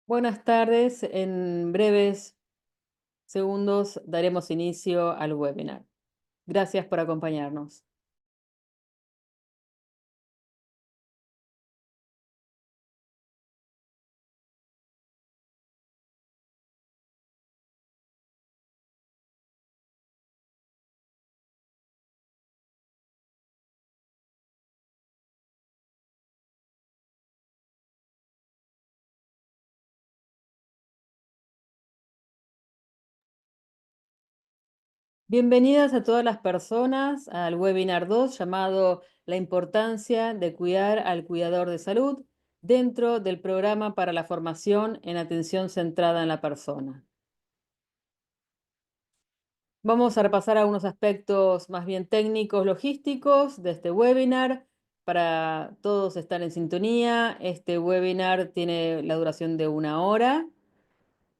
Buenas tardes. En breves segundos daremos inicio al webinar. Gracias por acompañarnos. Bienvenidas a todas las personas al webinar 2 llamado La importancia de cuidar al cuidador de salud dentro del programa para la formación en atención centrada en la persona. Vamos a repasar algunos aspectos más bien técnicos, logísticos de este webinar para todos estar en sintonía. Este webinar tiene la duración de 1 hora.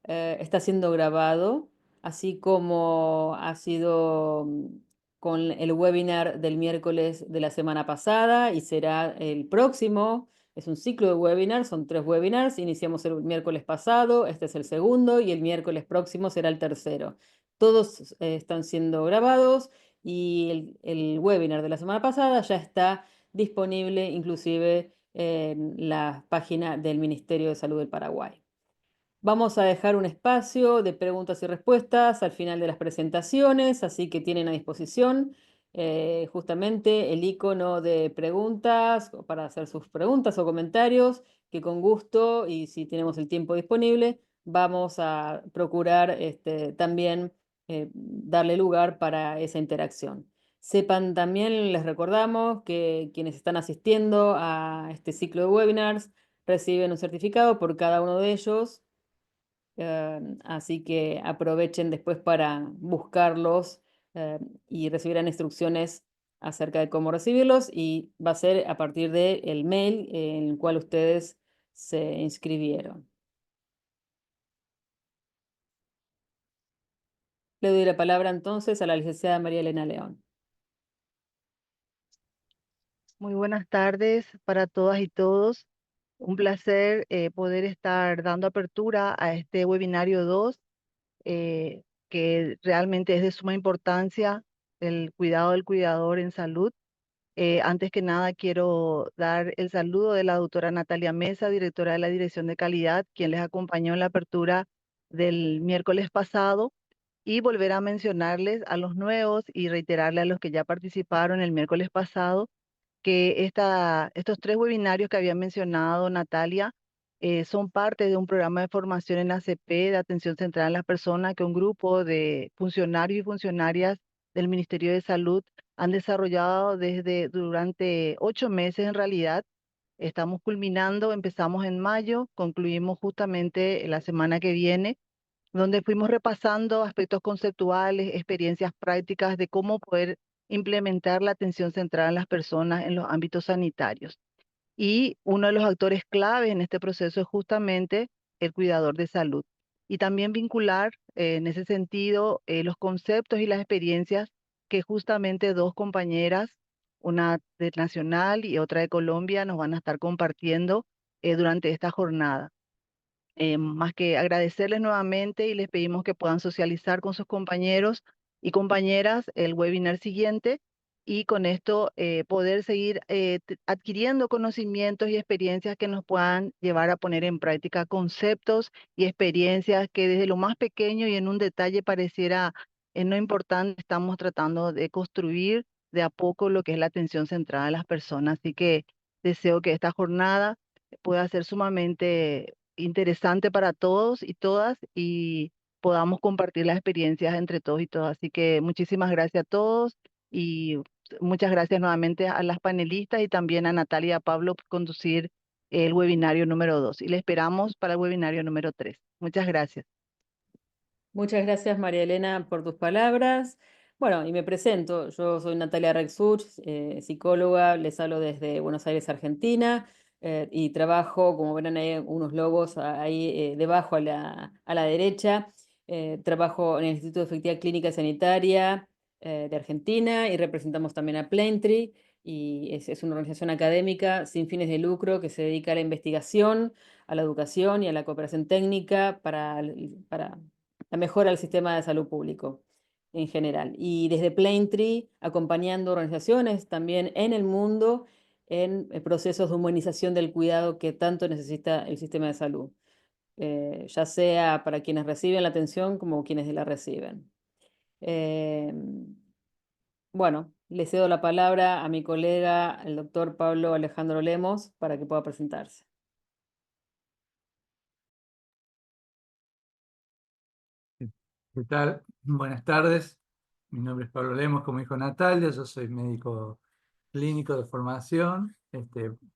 Está siendo grabado, así como ha sido con el webinar del miércoles de la semana pasada y será el próximo. Es un ciclo de webinars, son 3 webinars. Iniciamos el miércoles pasado, este es el segundo y el miércoles próximo será el tercero. Todos están siendo grabados y el webinar de la semana pasada ya está disponible inclusive en la página del Ministerio de Salud del Paraguay. Vamos a dejar un espacio de preguntas y respuestas al final de las presentaciones, así que tienen a disposición justamente el icono de preguntas para hacer sus preguntas o comentarios, que con gusto y si tenemos el tiempo disponible, vamos a procurar también darle lugar para esa interacción. Sepan también, les recordamos que quienes están asistiendo a este ciclo de webinars reciben un certificado por cada uno de ellos. Así que aprovechen después para buscarlos y recibirán instrucciones acerca de cómo recibirlos y va a ser a partir del mail en el cual ustedes se inscribieron. Le doy la palabra entonces a la licenciada María Elena León. Muy buenas tardes para todas y todos. Un placer poder estar dando apertura a este webinario 2, que realmente es de suma importancia, el cuidado del cuidador en salud. Antes que nada, quiero dar el saludo de la doctora Natalia Mesa, directora de la Dirección de Calidad, quien les acompañó en la apertura del miércoles pasado, y volver a mencionarles a los nuevos y reiterarle a los que ya participaron el miércoles pasado que estos 3 webinarios que había mencionado Natalia son parte de un programa de formación en ACP de atención centrada en las personas que un grupo de funcionarios y funcionarias del Ministerio de Salud han desarrollado durante 8 meses en realidad. Estamos culminando, empezamos en mayo, concluimos justamente la semana que viene, donde fuimos repasando aspectos conceptuales, experiencias prácticas de cómo poder implementar la atención centrada en las personas en los ámbitos sanitarios. Y uno de los actores clave en este proceso es justamente el cuidador de salud. Y también vincular en ese sentido los conceptos y las experiencias que justamente 2 compañeras, una de Nacional y otra de Colombia, nos van a estar compartiendo durante esta jornada. Más que agradecerles nuevamente y les pedimos que puedan socializar con sus compañeros y compañeras el webinar siguiente y con esto poder seguir adquiriendo conocimientos y experiencias que nos puedan llevar a poner en práctica conceptos y experiencias que desde lo más pequeño y en un detalle pareciera no importante, estamos tratando de construir de a poco lo que es la atención centrada a las personas. Así que deseo que esta jornada pueda ser sumamente interesante para todos y todas y podamos compartir las experiencias entre todos y todas. Así que muchísimas gracias a todos y muchas gracias nuevamente a las panelistas y también a Natalia y a Pablo por conducir el webinario número 2. Y le esperamos para el webinario número 3. Muchas gracias. Muchas gracias, María Elena, por tus palabras. Bueno, y me presento. Yo soy Natalia Rexurch, psicóloga, les hablo desde Buenos Aires, Argentina, y trabajo, como verán ahí, unos logos ahí debajo a la derecha. Trabajo en el Instituto de Efectividad Clínica y Sanitaria de Argentina y representamos también a Plaintree. y es una organización académica sin fines de lucro que se dedica a la investigación, a la educación y a la cooperación técnica para la mejora del sistema de salud público en general. Y desde Plaintree, acompañando organizaciones también en el mundo en procesos de humanización del cuidado que tanto necesita el sistema de salud, ya sea para quienes reciben la atención como quienes la reciben. Eh, bueno, le cedo la palabra a mi colega, el doctor Pablo Alejandro Lemos, para que pueda presentarse. ¿Qué tal? Buenas tardes. Mi nombre es Pablo Lemos, como dijo Natalia, yo soy médico clínico de formación,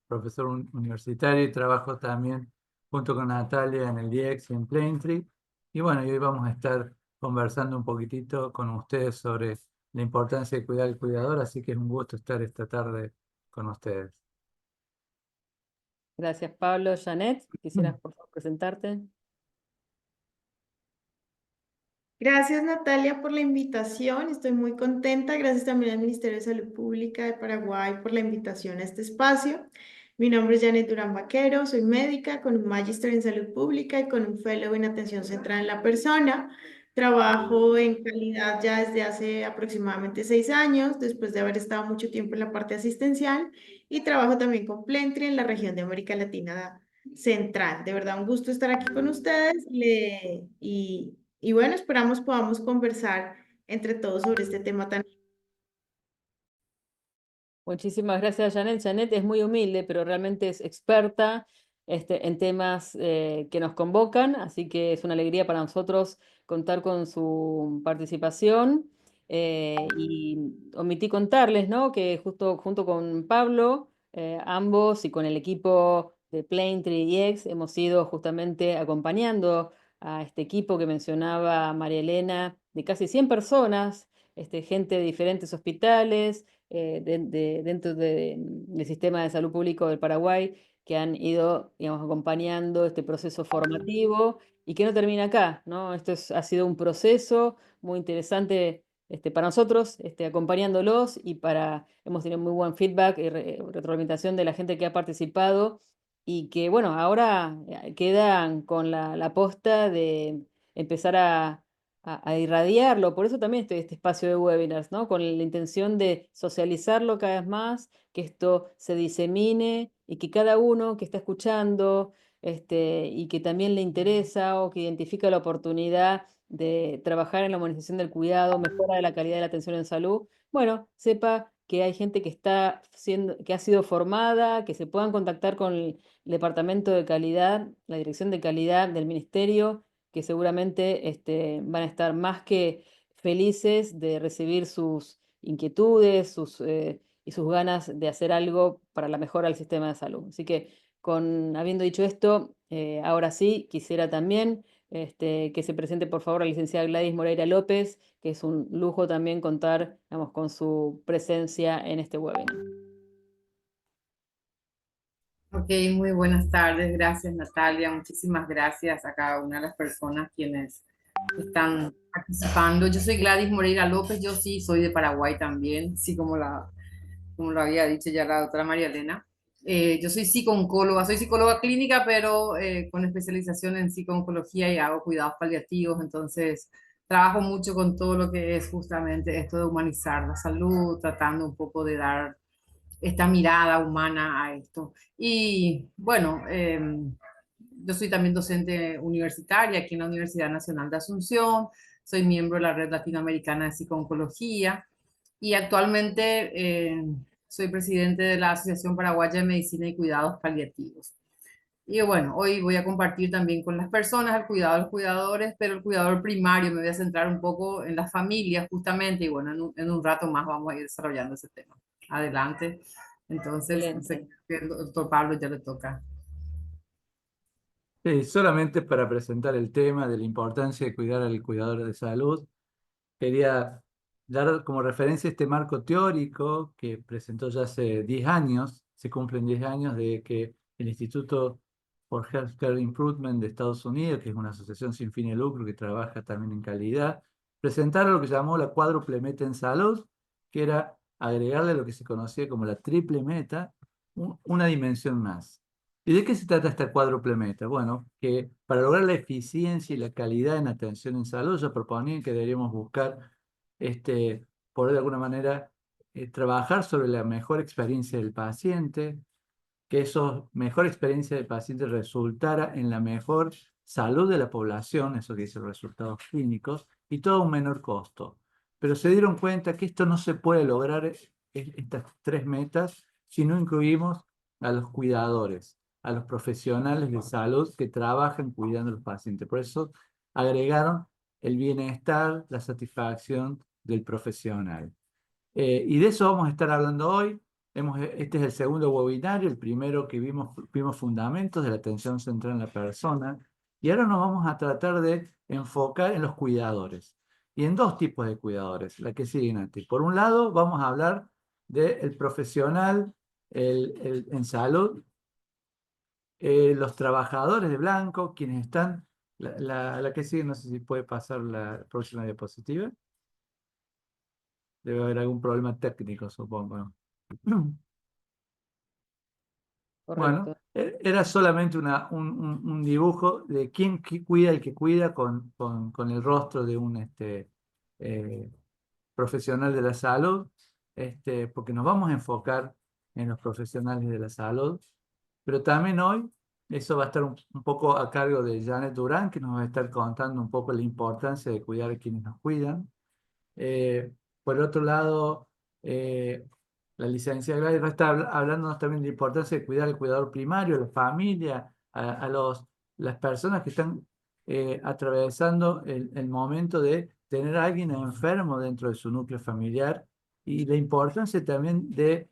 profesor universitario y trabajo también junto con Natalia en el DIEX y en Plaintree. Y bueno, y hoy vamos a estar conversando un poquitito con ustedes sobre la importancia de cuidar al cuidador, así que es un gusto estar esta tarde con ustedes. Gracias, Pablo. Janet, quisieras por favor presentarte. Gracias, Natalia, por la invitación. Estoy muy contenta. Gracias también al Ministerio de Salud Pública de Paraguay por la invitación a este espacio. Mi nombre es Janet Durán Vaquero, soy médica con un magíster en salud pública y con un fellow en atención central en la persona. Trabajo en calidad ya desde hace aproximadamente 6 años, después de haber estado mucho tiempo en la parte asistencial, y trabajo también con Plentri en la región de América Latina Central. De verdad, un gusto estar aquí con ustedes y bueno, esperamos podamos conversar entre todos sobre este tema tan... Muchísimas gracias, Janet. Janet es muy humilde, pero realmente es experta en temas que nos convocan, así que es una alegría para nosotros contar con su participación. Y omití contarles, ¿no? Que justo junto con Pablo, ambos y con el equipo de Plaintree EX hemos ido justamente acompañando a este equipo que mencionaba María Elena, de casi 100 personas, gente de diferentes hospitales dentro del sistema de salud público del Paraguay que han ido, digamos, acompañando este proceso formativo y que no termina acá, ¿no? Ha sido un proceso muy interesante para nosotros, acompañándolos hemos tenido muy buen feedback y retroalimentación de la gente que ha participado y que, bueno, ahora quedan con la posta de empezar a irradiarlo. Por eso también este espacio de webinars, ¿no? Con la intención de socializarlo cada vez más, que esto se disemine y que cada uno que está escuchando y que también le interesa o que identifica la oportunidad de trabajar en la humanización del cuidado, mejora de la calidad de la atención en salud, bueno, sepa que hay gente que ha sido formada, que se puedan contactar con el departamento de calidad, la dirección de calidad del ministerio, que seguramente van a estar más que felices de recibir sus inquietudes y sus ganas de hacer algo para la mejora del sistema de salud. Así que, habiendo dicho esto, ahora sí quisiera también que se presente por favor la licenciada Gladys Moreira López, que es un lujo también contar, digamos, con su presencia en este webinar. Ok, muy buenas tardes. Gracias, Natalia. Muchísimas gracias a cada una de las personas quienes están participando. Yo soy Gladys Moreira López. Yo sí soy de Paraguay también, sí, como lo había dicho ya la doctora María Elena. Yo soy psico-oncóloga, soy psicóloga clínica, pero con especialización en psico-oncología y hago cuidados paliativos. Entonces, trabajo mucho con todo lo que es justamente esto de humanizar la salud, tratando un poco de dar esta mirada humana a esto. Y bueno, yo soy también docente universitaria aquí en la Universidad Nacional de Asunción, soy miembro de la Red Latinoamericana de Psicooncología y actualmente soy presidente de la Asociación Paraguaya de Medicina y Cuidados Paliativos. Y bueno, hoy voy a compartir también con las personas el cuidado de los cuidadores, pero el cuidador primario me voy a centrar un poco en las familias justamente y bueno, en un rato más vamos a ir desarrollando ese tema. Adelante. Entonces, no sé, Excelente. el doctor Pablo ya le toca. Sí, solamente para presentar el tema de la importancia de cuidar al cuidador de salud. Quería dar como referencia este marco teórico que presentó ya hace 10 años, se cumplen 10 años de que el Instituto for Healthcare Improvement de Estados Unidos, que es una asociación sin fin de lucro que trabaja también en calidad, presentaron lo que llamó la cuádruple meta en salud, que era agregarle lo que se conocía como la triple meta, una dimensión más. ¿Y de qué se trata esta cuádruple meta? Bueno, que para lograr la eficiencia y la calidad en atención en salud, yo proponía que deberíamos buscar, por de alguna manera, trabajar sobre la mejor experiencia del paciente, que esa mejor experiencia del paciente resultara en la mejor salud de la población, eso que dice resultados clínicos, y todo a un menor costo. Pero se dieron cuenta que esto no se puede lograr, estas tres metas, si no incluimos a los cuidadores, a los profesionales de salud que trabajan cuidando a los pacientes. Por eso agregaron el bienestar, la satisfacción del profesional. Y de eso vamos a estar hablando hoy. Este es el segundo webinario, el primero que vimos fundamentos de la atención central en la persona. Y ahora nos vamos a tratar de enfocar en los cuidadores. Y en dos tipos de cuidadores, la que siguen a ti. Por un lado, vamos a hablar del profesional en salud, los trabajadores de blanco, quienes están... La que sigue, no sé si puede pasar la próxima diapositiva. Debe haber algún problema técnico, supongo. Bueno, Correcto. era solamente un dibujo de quién cuida el que cuida con el rostro de un eh, profesional de la salud, porque nos vamos a enfocar en los profesionales de la salud, pero también hoy eso va a estar un poco a cargo de Janet Durán, que nos va a estar contando un poco la importancia de cuidar a quienes nos cuidan. Eh, por otro lado, la licenciada Gladys va a estar hablándonos también de la importancia de cuidar al cuidador primario, a la familia, las personas que están atravesando el momento de tener a alguien enfermo dentro de su núcleo familiar y la importancia también de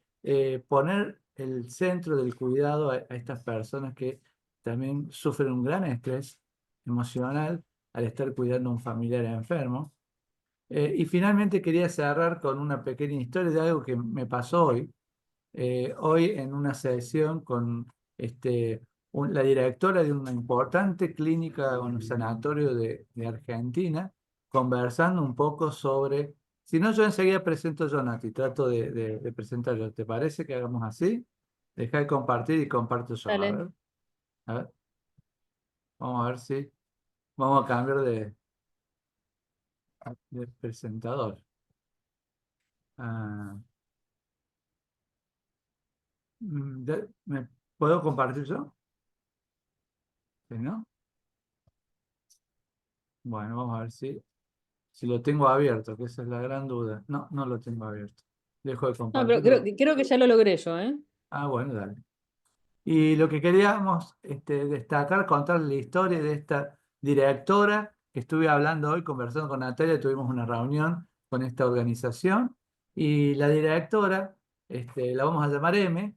poner el centro del cuidado a estas personas que también sufren un gran estrés emocional al estar cuidando a un familiar enfermo. Y finalmente quería cerrar con una pequeña historia de algo que me pasó hoy. Hoy en una sesión con la directora de una importante clínica, un sanatorio de Argentina, conversando un poco sobre... Si no, yo enseguida presento yo, Nati, trato de presentar yo. ¿Te parece que hagamos así? Deja de compartir y comparto yo. Dale. A ver, vamos a ver si... Vamos a cambiar de presentador. Ah, ¿me puedo compartir yo? ¿Sí, no? Bueno, vamos a ver si lo tengo abierto, que esa es la gran duda. No, no lo tengo abierto. Dejo de No, pero creo, compartirlo. creo que ya lo logré yo, ¿eh? Ah, bueno, dale. Y lo que queríamos destacar, contar la historia de esta directora que estuve hablando hoy, conversando con Natalia, tuvimos una reunión con esta organización y la directora, la vamos a llamar M,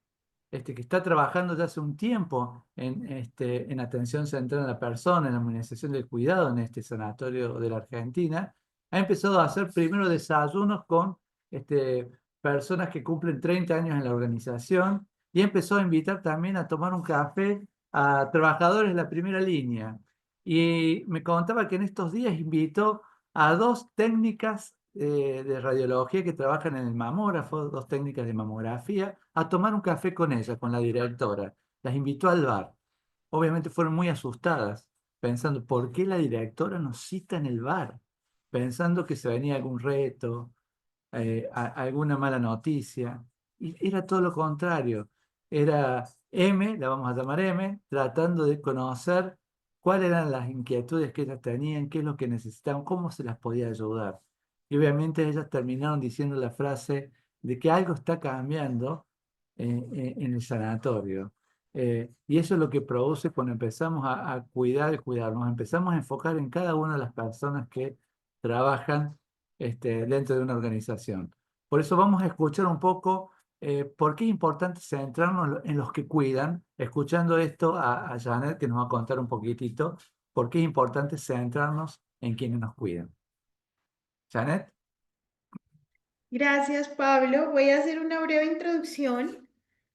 que está trabajando ya hace un tiempo en atención central en la persona, en la humanización del cuidado en este sanatorio de la Argentina, ha empezado a hacer primero desayunos con personas que cumplen 30 años en la organización y empezó a invitar también a tomar un café a trabajadores de la primera línea. Y me contaba que en estos días invitó a dos técnicas de radiología que trabajan en el mamógrafo, dos técnicas de mamografía, a tomar un café con ella, con la directora. Las invitó al bar. Obviamente fueron muy asustadas, pensando, ¿por qué la directora nos cita en el bar? Pensando que se venía algún reto, alguna mala noticia. Y era todo lo contrario. Era M, la vamos a llamar M, tratando de conocer cuáles eran las inquietudes que ellas tenían, qué es lo que necesitaban, cómo se las podía ayudar. Y obviamente ellas terminaron diciendo la frase de que algo está cambiando en el sanatorio. Y eso es lo que produce cuando empezamos a cuidar y cuidarnos. Empezamos a enfocar en cada una de las personas que trabajan dentro de una organización. Por eso vamos a escuchar un poco por qué es importante centrarnos en los que cuidan, escuchando esto a Janet, que nos va a contar un poquitito por qué es importante centrarnos en quienes nos cuidan. Janet. Gracias, Pablo. Voy a hacer una breve introducción.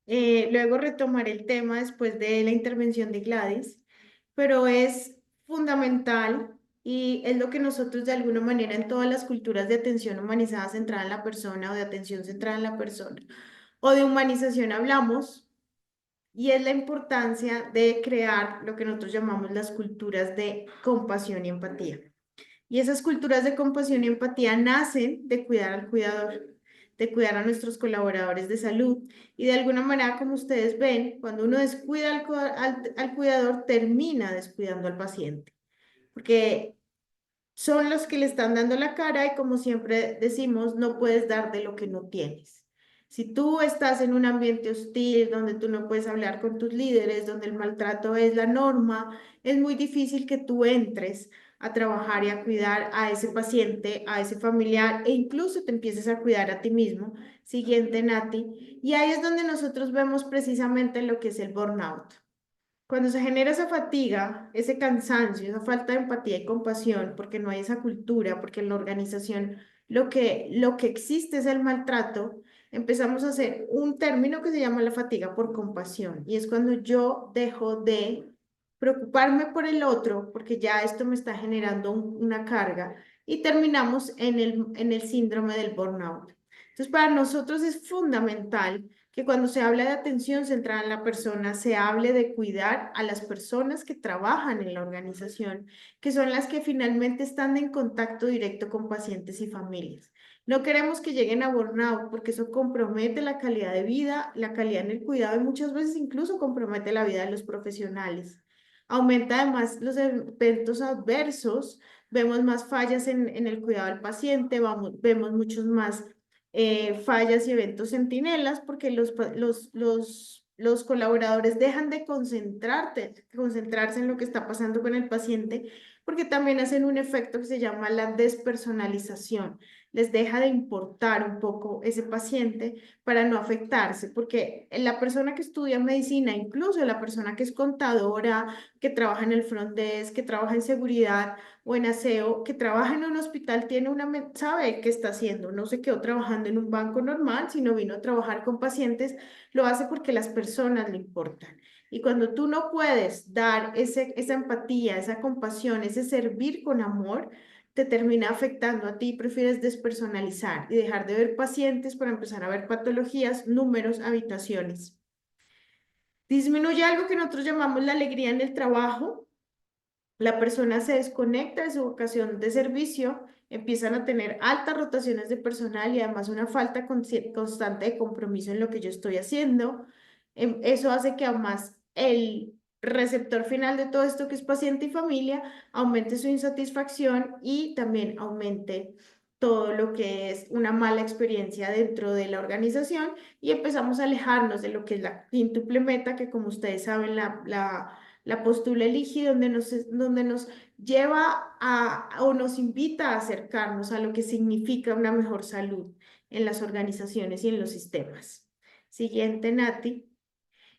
Luego retomaré el tema después de la intervención de Gladys, pero es fundamental y es lo que nosotros de alguna manera en todas las culturas de atención humanizada centrada en la persona o de atención centrada en la persona o de humanización hablamos, y es la importancia de crear lo que nosotros llamamos las culturas de compasión y empatía. Y esas culturas de compasión y empatía nacen de cuidar al cuidador, de cuidar a nuestros colaboradores de salud. Y de alguna manera, como ustedes ven, cuando uno descuida al cuidador, termina descuidando al paciente, porque son los que le están dando la cara y como siempre decimos, no puedes dar de lo que no tienes. Si tú estás en un ambiente hostil, donde tú no puedes hablar con tus líderes, donde el maltrato es la norma, es muy difícil que tú entres a trabajar y a cuidar a ese paciente, a ese familiar e incluso te empieces a cuidar a ti mismo. Siguiente, Nati. Y ahí es donde nosotros vemos precisamente lo que es el burnout. Cuando se genera esa fatiga, ese cansancio, esa falta de empatía y compasión, porque no hay esa cultura, porque en la organización lo que existe es el maltrato, empezamos a hacer un término que se llama la fatiga por compasión. Y es cuando yo dejo de preocuparme por el otro, porque ya esto me está generando una carga, y terminamos en el síndrome del burnout. Entonces, para nosotros es fundamental que cuando se habla de atención centrada en la persona, se hable de cuidar a las personas que trabajan en la organización, que son las que finalmente están en contacto directo con pacientes y familias. No queremos que lleguen a burnout porque eso compromete la calidad de vida, la calidad en el cuidado y muchas veces incluso compromete la vida de los profesionales. Aumenta además los eventos adversos, vemos más fallas en el cuidado del paciente, vemos muchos más fallas y eventos centinelas porque los colaboradores dejan de concentrarse en lo que está pasando con el paciente porque también hacen un efecto que se llama la despersonalización. Les deja de importar un poco ese paciente para no afectarse, porque la persona que estudia medicina, incluso la persona que es contadora, que trabaja en el front desk, que trabaja en seguridad, o en aseo, que trabaja en un hospital, sabe qué está haciendo, no se quedó trabajando en un banco normal, sino vino a trabajar con pacientes, lo hace porque las personas le importan. Y cuando tú no puedes dar esa empatía, esa compasión, ese servir con amor, te termina afectando a ti, prefieres despersonalizar y dejar de ver pacientes para empezar a ver patologías, números, habitaciones. Disminuye algo que nosotros llamamos la alegría en el trabajo. La persona se desconecta de su vocación de servicio, empiezan a tener altas rotaciones de personal y además una falta constante de compromiso en lo que yo estoy haciendo. Eso hace que además el receptor final de todo esto, que es paciente y familia, aumente su insatisfacción y también aumente todo lo que es una mala experiencia dentro de la organización y empezamos a alejarnos de lo que es la quíntuple meta, que como ustedes saben, la postula Eligi, donde nos lleva o nos invita a acercarnos a lo que significa una mejor salud en las organizaciones y en los sistemas. Siguiente, Nati.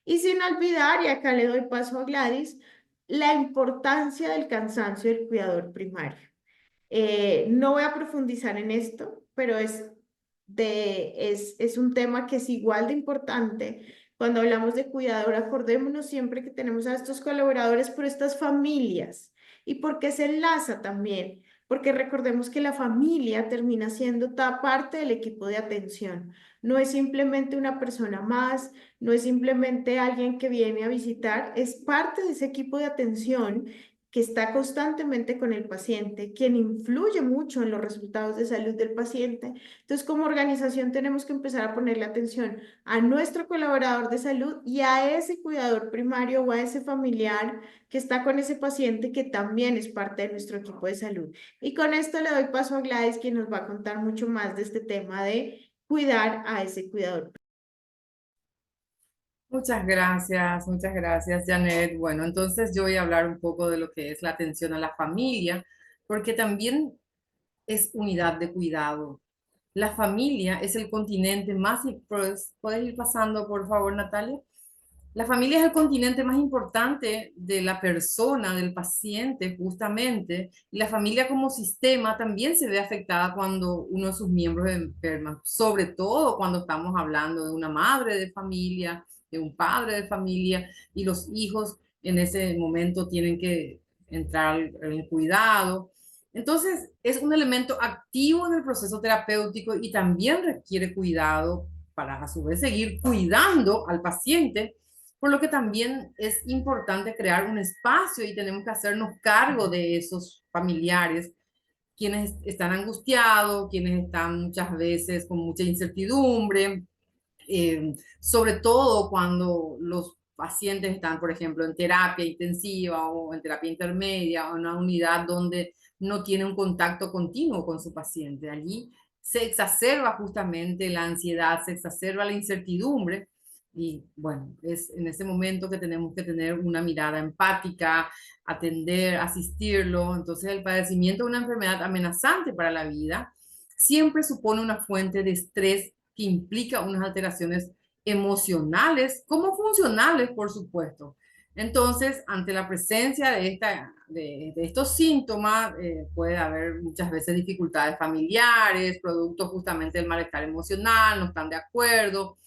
Y sin olvidar, y acá le doy paso a Gladys, la importancia del cansancio del cuidador primario. No voy a profundizar en esto, pero es un tema que es igual de importante. Cuando hablamos de cuidador, acordémonos siempre que tenemos a estos colaboradores, pero estas familias. ¿Y por qué se enlaza también? Porque recordemos que la familia termina siendo parte del equipo de atención. No es simplemente una persona más, no es simplemente alguien que viene a visitar, es parte de ese equipo de atención que está constantemente con el paciente, quien influye mucho en los resultados de salud del paciente. Entonces, como organización tenemos que empezar a ponerle atención a nuestro colaborador de salud y a ese cuidador primario o a ese familiar que está con ese paciente que también es parte de nuestro equipo de salud. Y con esto le doy paso a Gladys, quien nos va a contar mucho más de este tema de cuidar a ese cuidador. Muchas gracias, Janet. Bueno, entonces yo voy a hablar un poco de lo que es la atención a la familia, porque también es unidad de cuidado. La familia es el continente más, ¿puedes ir pasando, por favor, Natalia? La familia es el continente más importante de la persona, del paciente, justamente, y la familia como sistema también se ve afectada cuando uno de sus miembros enferma, sobre todo cuando estamos hablando de una madre de familia, de un padre de familia, y los hijos en ese momento tienen que entrar en el cuidado. Entonces, es un elemento activo en el proceso terapéutico y también requiere cuidado para a su vez seguir cuidando al paciente, por lo que también es importante crear un espacio y tenemos que hacernos cargo de esos familiares, quienes están angustiados, quienes están muchas veces con mucha incertidumbre, sobre todo cuando los pacientes están, por ejemplo, en terapia intensiva o en terapia intermedia o en una unidad donde no tiene un contacto continuo con su paciente. Allí se exacerba justamente la ansiedad, se exacerba la incertidumbre y bueno, es en ese momento que tenemos que tener una mirada empática, atender, asistirlo. Entonces el padecimiento de una enfermedad amenazante para la vida siempre supone una fuente de estrés que implica unas alteraciones emocionales como funcionales, por supuesto. Entonces, ante la presencia de estos síntomas, puede haber muchas veces dificultades familiares, producto justamente del malestar emocional, no están de acuerdo,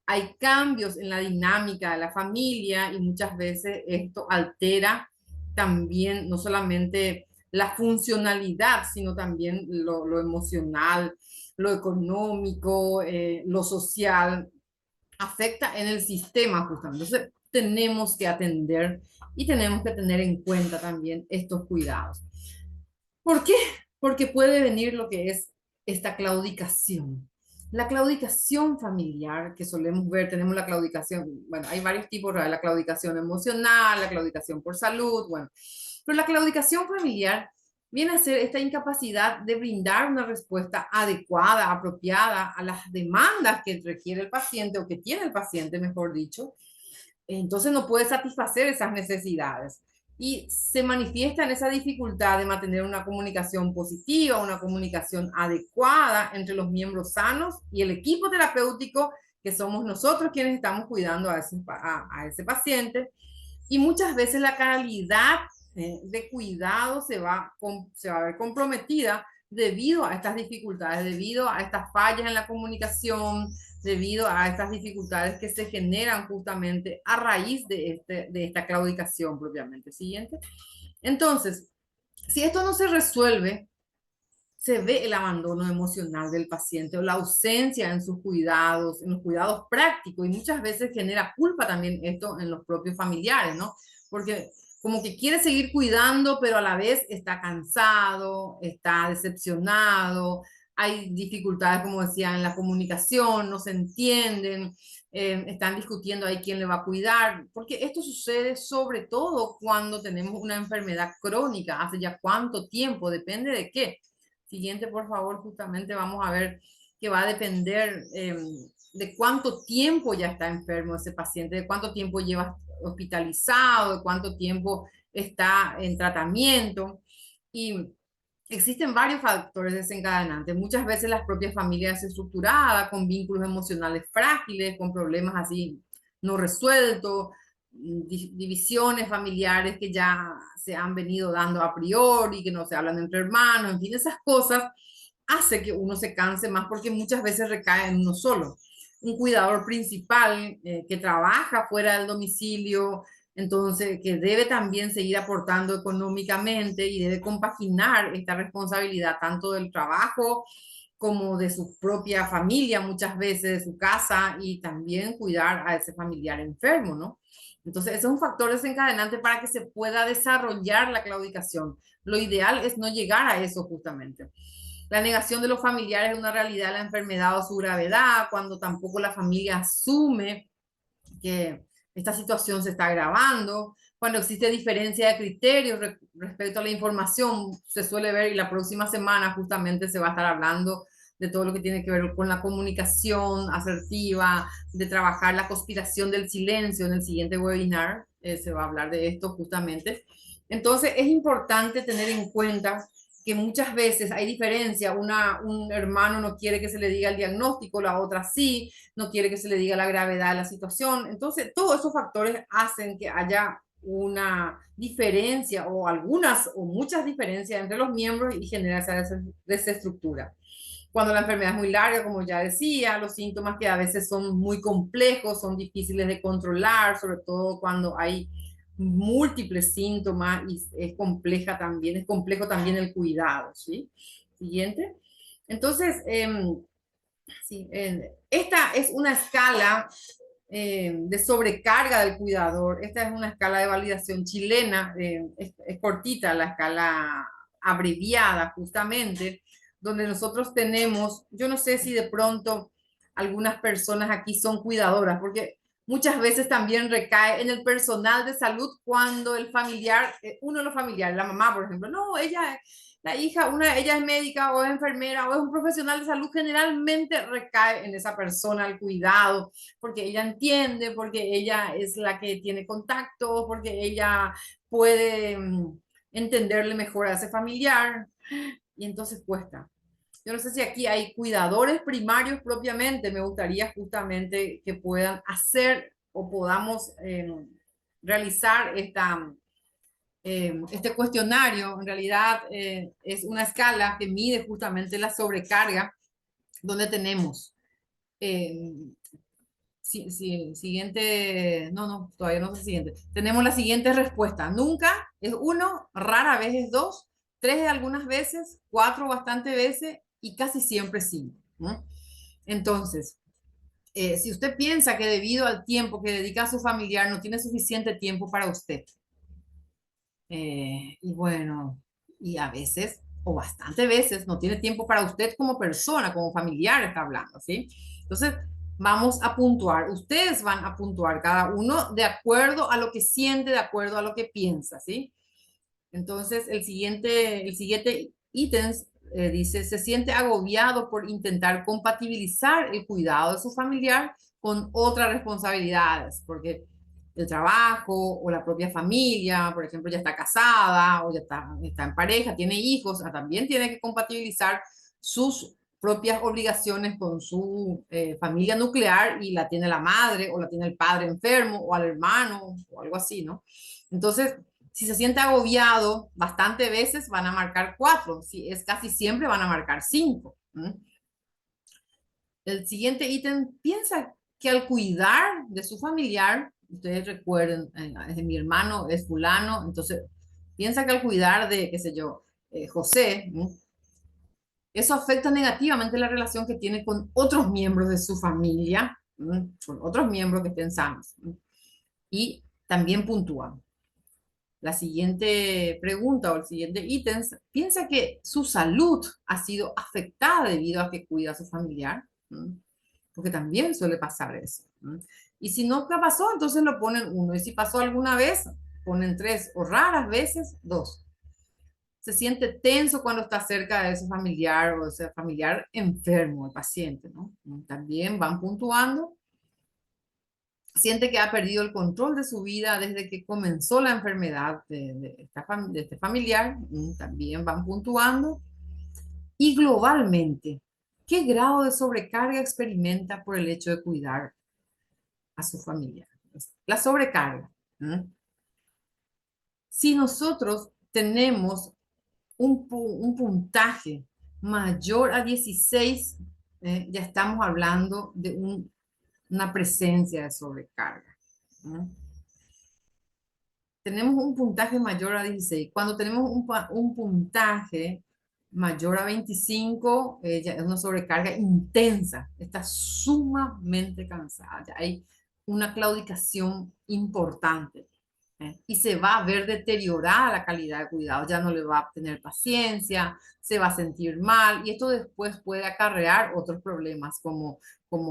hay cambios en la dinámica de la familia y muchas veces esto altera también no solamente la funcionalidad, sino también lo emocional, lo económico, lo social, afecta en el sistema justamente. Entonces tenemos que atender y tenemos que tener en cuenta también estos cuidados. ¿Por qué? Porque puede venir lo que es esta claudicación. La claudicación familiar que solemos ver, tenemos la claudicación, bueno, hay varios tipos, la claudicación emocional, la claudicación por salud, bueno, pero la claudicación familiar viene a ser esta incapacidad de brindar una respuesta adecuada, apropiada a las demandas que requiere el paciente o que tiene el paciente, mejor dicho. Entonces no puede satisfacer esas necesidades y se manifiesta en esa dificultad de mantener una comunicación positiva, una comunicación adecuada entre los miembros sanos y el equipo terapéutico, que somos nosotros quienes estamos cuidando a ese paciente. Y muchas veces la calidad de cuidado se va a ver comprometida debido a estas dificultades, debido a estas fallas en la comunicación, debido a estas dificultades que se generan justamente a raíz de esta claudicación propiamente. Siguiente. Entonces, si esto no se resuelve, se ve el abandono emocional del paciente o la ausencia en sus cuidados, en los cuidados prácticos, y muchas veces genera culpa también esto en los propios familiares, ¿no? Porque como que quiere seguir cuidando, pero a la vez está cansado, está decepcionado, hay dificultades, como decía, en la comunicación, no se entienden, están discutiendo ahí quién le va a cuidar, porque esto sucede sobre todo cuando tenemos una enfermedad crónica, hace ya cuánto tiempo, depende de qué. Siguiente, por favor, justamente vamos a ver que va a depender de cuánto tiempo ya está enfermo ese paciente, de cuánto tiempo lleva hospitalizado, de cuánto tiempo está en tratamiento. Y existen varios factores desencadenantes. Muchas veces las propias familias desestructuradas, con vínculos emocionales frágiles, con problemas así no resueltos, divisiones familiares que ya se han venido dando a priori, que no se hablan entre hermanos, en fin, esas cosas hace que uno se canse más porque muchas veces recae en uno solo. Un cuidador principal que trabaja fuera del domicilio, entonces que debe también seguir aportando económicamente y debe compaginar esta responsabilidad tanto del trabajo como de su propia familia, muchas veces de su casa, y también cuidar a ese familiar enfermo, ¿no? Entonces, ese es un factor desencadenante para que se pueda desarrollar la claudicación. Lo ideal es no llegar a eso justamente. La negación de los familiares de una realidad de la enfermedad o su gravedad, cuando tampoco la familia asume que esta situación se está agravando, cuando existe diferencia de criterios respecto a la información, se suele ver, y la próxima semana justamente se va a estar hablando de todo lo que tiene que ver con la comunicación asertiva, de trabajar la conspiración del silencio en el siguiente webinar, se va a hablar de esto justamente. Entonces es importante tener en cuenta que muchas veces hay diferencia, un hermano no quiere que se le diga el diagnóstico, la otra sí, no quiere que se le diga la gravedad de la situación. Entonces, todos esos factores hacen que haya una diferencia o algunas o muchas diferencias entre los miembros y genera esa desestructura. Cuando la enfermedad es muy larga, como ya decía, los síntomas que a veces son muy complejos, son difíciles de controlar, sobre todo cuando hay múltiples síntomas y es compleja también, es complejo también el cuidado, ¿sí? Siguiente. Entonces, sí, esta es una escala de sobrecarga del cuidador. Esta es una escala de validación chilena, es cortita la escala abreviada justamente, donde nosotros tenemos, yo no sé si de pronto algunas personas aquí son cuidadoras, porque muchas veces también recae en el personal de salud cuando el familiar, uno de los familiares, la mamá, por ejemplo, no, ella, la hija, ella es médica o es enfermera o es un profesional de salud, generalmente recae en esa persona el cuidado, porque ella entiende, porque ella es la que tiene contacto, porque ella puede entenderle mejor a ese familiar, y entonces cuesta. Yo no sé si aquí hay cuidadores primarios propiamente, me gustaría justamente que puedan hacer o podamos realizar este cuestionario. En realidad es una escala que mide justamente la sobrecarga, donde tenemos siguiente, no, todavía no es el siguiente. Tenemos la siguiente respuesta. Nunca es 1, rara vez es 2, 3 algunas veces, 4 bastante veces y casi siempre 5. ¿No? Entonces, si usted piensa que debido al tiempo que dedica a su familiar no tiene suficiente tiempo para usted, y bueno, y a veces, o bastante veces, no tiene tiempo para usted como persona, como familiar está hablando, ¿sí? Entonces, vamos a puntuar, ustedes van a puntuar cada uno de acuerdo a lo que siente, de acuerdo a lo que piensa, ¿sí? Entonces, el siguiente ítem dice, se siente agobiado por intentar compatibilizar el cuidado de su familiar con otras responsabilidades, porque el trabajo o la propia familia, por ejemplo, ya está casada o ya está en pareja, tiene hijos, también tiene que compatibilizar sus propias obligaciones con su familia nuclear y la tiene la madre o la tiene el padre enfermo o al hermano o algo así, ¿no? Entonces, si se siente agobiado, bastante veces van a marcar 4, si es casi siempre van a marcar 5. El siguiente ítem, piensa que al cuidar de su familiar, ustedes recuerden, mi hermano es fulano, entonces piensa que al cuidar de, qué sé yo, José, eso afecta negativamente la relación que tiene con otros miembros de su familia, con otros miembros que estén sanos. Y también puntúan. La siguiente pregunta o el siguiente ítem, piensa que su salud ha sido afectada debido a que cuida a su familiar, porque también suele pasar eso. Y si no pasó, entonces lo ponen 1, y si pasó alguna vez, ponen 3, o raras veces 2. Se siente tenso cuando está cerca de ese familiar o ese familiar enfermo, el paciente, ¿no? También van puntuando. Siente que ha perdido el control de su vida desde que comenzó la enfermedad de este familiar, también van puntuando. Y globalmente, ¿qué grado de sobrecarga experimenta por el hecho de cuidar a su familia? La sobrecarga. Si nosotros tenemos un puntaje mayor a 16, ya estamos hablando de una presencia de sobrecarga. Tenemos un puntaje mayor a 16. Cuando tenemos un puntaje mayor a 25, ya es una sobrecarga intensa, está sumamente cansada, ya hay una claudicación importante. Y se va a ver deteriorada la calidad de cuidado, ya no le va a tener paciencia, se va a sentir mal y esto después puede acarrear otros problemas como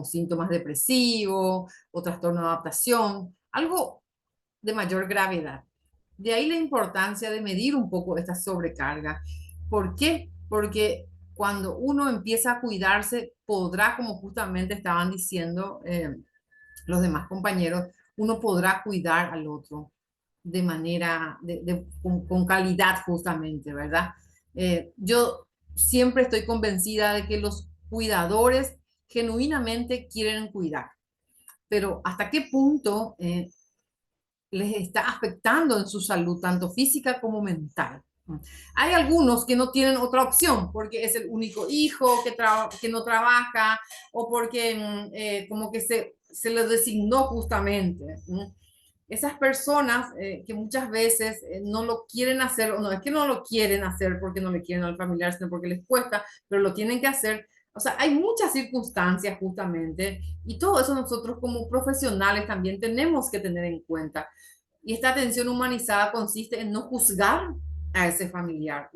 síntomas depresivos o trastorno de adaptación, algo de mayor gravedad. De ahí la importancia de medir un poco esta sobrecarga. ¿Por qué? Porque cuando uno empieza a cuidarse, podrá, como justamente estaban diciendo los demás compañeros, uno podrá cuidar al otro de manera, con calidad justamente, ¿verdad? Yo siempre estoy convencida de que los cuidadores genuinamente quieren cuidar, pero ¿hasta qué punto les está afectando en su salud, tanto física como mental? Hay algunos que no tienen otra opción porque es el único hijo que no trabaja o porque como que se les designó justamente. esas personas que muchas veces no lo quieren hacer, o no es que no lo quieren hacer porque no le quieren al familiar, sino porque les cuesta, pero lo tienen que hacer. O sea, hay muchas circunstancias justamente, y todo eso nosotros como profesionales también tenemos que tener en cuenta. Y esta atención humanizada consiste en no juzgar a ese familiar.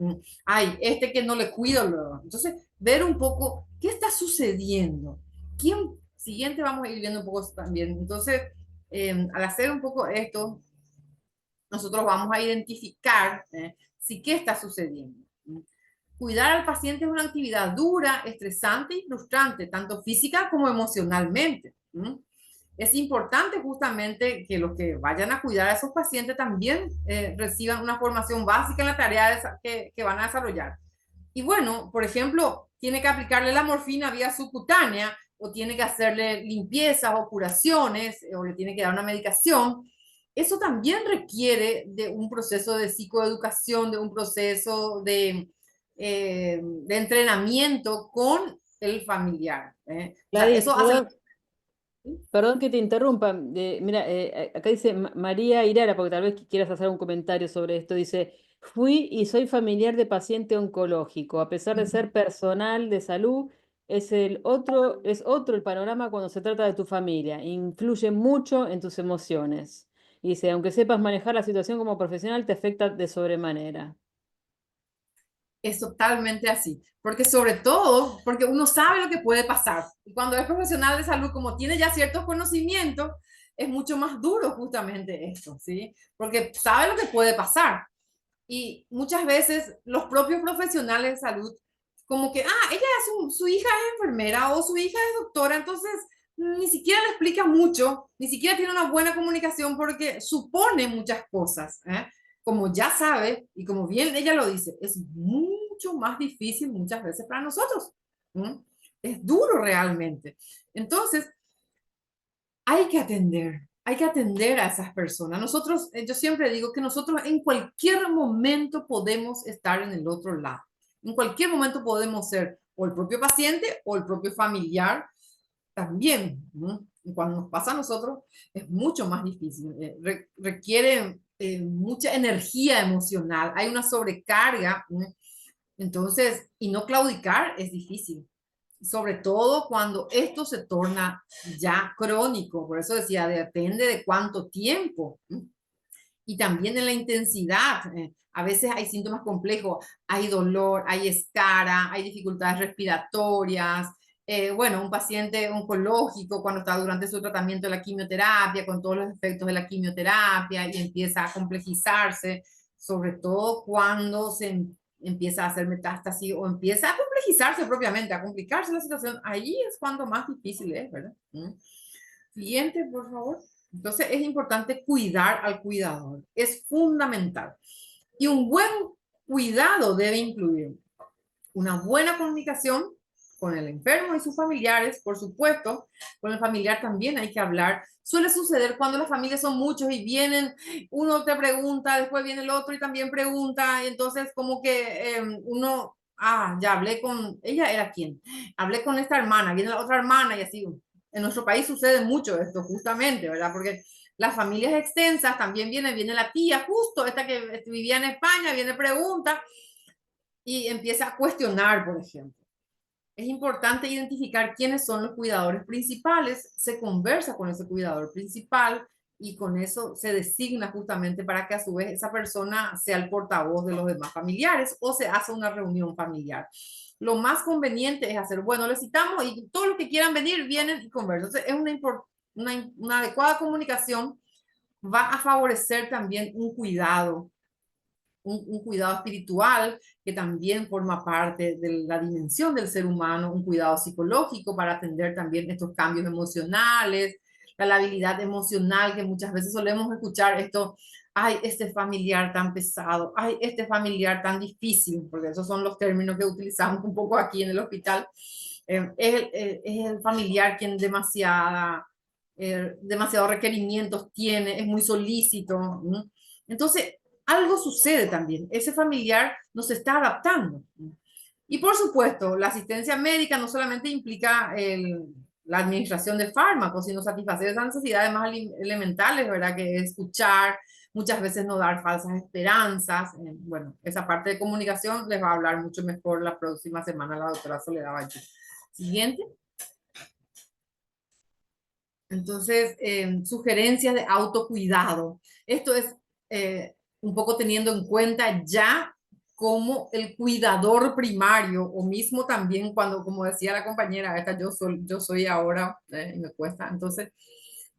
Ay, este que no le cuido. Entonces, ver un poco qué está sucediendo. ¿Quién? Siguiente vamos a ir viendo un poco también. Entonces, al hacer un poco esto, nosotros vamos a identificar si qué está sucediendo. Cuidar al paciente es una actividad dura, estresante y frustrante, tanto física como emocionalmente. Es importante justamente que los que vayan a cuidar a esos pacientes también reciban una formación básica en la tarea que van a desarrollar. Y bueno, por ejemplo, tiene que aplicarle la morfina vía subcutánea, o tiene que hacerle limpiezas o curaciones, o le tiene que dar una medicación. Eso también requiere de un proceso de psicoeducación, de un proceso de entrenamiento con el familiar. O sea, Gladys, eso hace... perdón que te interrumpa. Mira, acá dice María Irara, porque tal vez quieras hacer un comentario sobre esto. Dice, fui y soy familiar de paciente oncológico. A pesar de ser personal de salud, es otro el panorama cuando se trata de tu familia. Influye mucho en tus emociones. Y dice, aunque sepas manejar la situación como profesional, te afecta de sobremanera. Es totalmente así, porque sobre todo, porque uno sabe lo que puede pasar. Y cuando es profesional de salud, como tiene ya ciertos conocimientos, es mucho más duro justamente esto, ¿sí? Porque sabe lo que puede pasar. Y muchas veces los propios profesionales de salud, como que, su hija es enfermera o su hija es doctora, entonces ni siquiera le explica mucho, ni siquiera tiene una buena comunicación porque supone muchas cosas, ¿eh? Como ya sabe, y como bien ella lo dice, es mucho más difícil muchas veces para nosotros. Es duro realmente. Entonces, hay que atender a esas personas. Nosotros, yo siempre digo que nosotros en cualquier momento podemos estar en el otro lado. En cualquier momento podemos ser o el propio paciente o el propio familiar también, ¿no? Y cuando nos pasa a nosotros es mucho más difícil, requiere mucha energía emocional, hay una sobrecarga, ¿no? Entonces, y no claudicar es difícil, sobre todo cuando esto se torna ya crónico, por eso decía, depende de cuánto tiempo, ¿no? Y también en la intensidad. A veces hay síntomas complejos, hay dolor, hay escara, hay dificultades respiratorias. Bueno, un paciente oncológico cuando está durante su tratamiento de la quimioterapia, con todos los efectos de la quimioterapia y empieza a complejizarse, sobre todo cuando se empieza a hacer metástasis o empieza a complejizarse propiamente, a complicarse la situación, ahí es cuando más difícil es, ¿verdad? Siguiente, por favor. Entonces es importante cuidar al cuidador, es fundamental. Y un buen cuidado debe incluir una buena comunicación con el enfermo y sus familiares, por supuesto. Con el familiar también hay que hablar. Suele suceder cuando las familias son muchos y vienen, uno te pregunta, después viene el otro y también pregunta, y entonces como que uno, ya hablé con, ella era quién, hablé con esta hermana, viene la otra hermana y así. En nuestro país sucede mucho esto, justamente, ¿verdad? Porque las familias extensas también viene la tía, justo esta que vivía en España, viene pregunta y empieza a cuestionar, por ejemplo. Es importante identificar quiénes son los cuidadores principales, se conversa con ese cuidador principal y con eso se designa justamente para que a su vez esa persona sea el portavoz de los demás familiares o se hace una reunión familiar. Lo más conveniente es hacer, bueno, les citamos y todos los que quieran venir vienen y conversan. Entonces, es una adecuada comunicación va a favorecer también un cuidado espiritual que también forma parte de la dimensión del ser humano, un cuidado psicológico para atender también estos cambios emocionales, la labilidad emocional que muchas veces solemos escuchar esto, ay, este familiar tan pesado, ay, este familiar tan difícil, porque esos son los términos que utilizamos un poco aquí en el hospital. Es el familiar quien demasiados requerimientos tiene, es muy solícito. Entonces, algo sucede también. Ese familiar no se está adaptando. Y por supuesto, la asistencia médica no solamente implica la administración de fármacos, sino satisfacer esas necesidades más elementales, ¿verdad? Que es escuchar, muchas veces no dar falsas esperanzas. Bueno, esa parte de comunicación les va a hablar mucho mejor la próxima semana la doctora Soledad Valle. Siguiente. Entonces, sugerencias de autocuidado. Esto es un poco teniendo en cuenta ya como el cuidador primario, o mismo también cuando, como decía la compañera, esta yo soy ahora, y me cuesta. Entonces,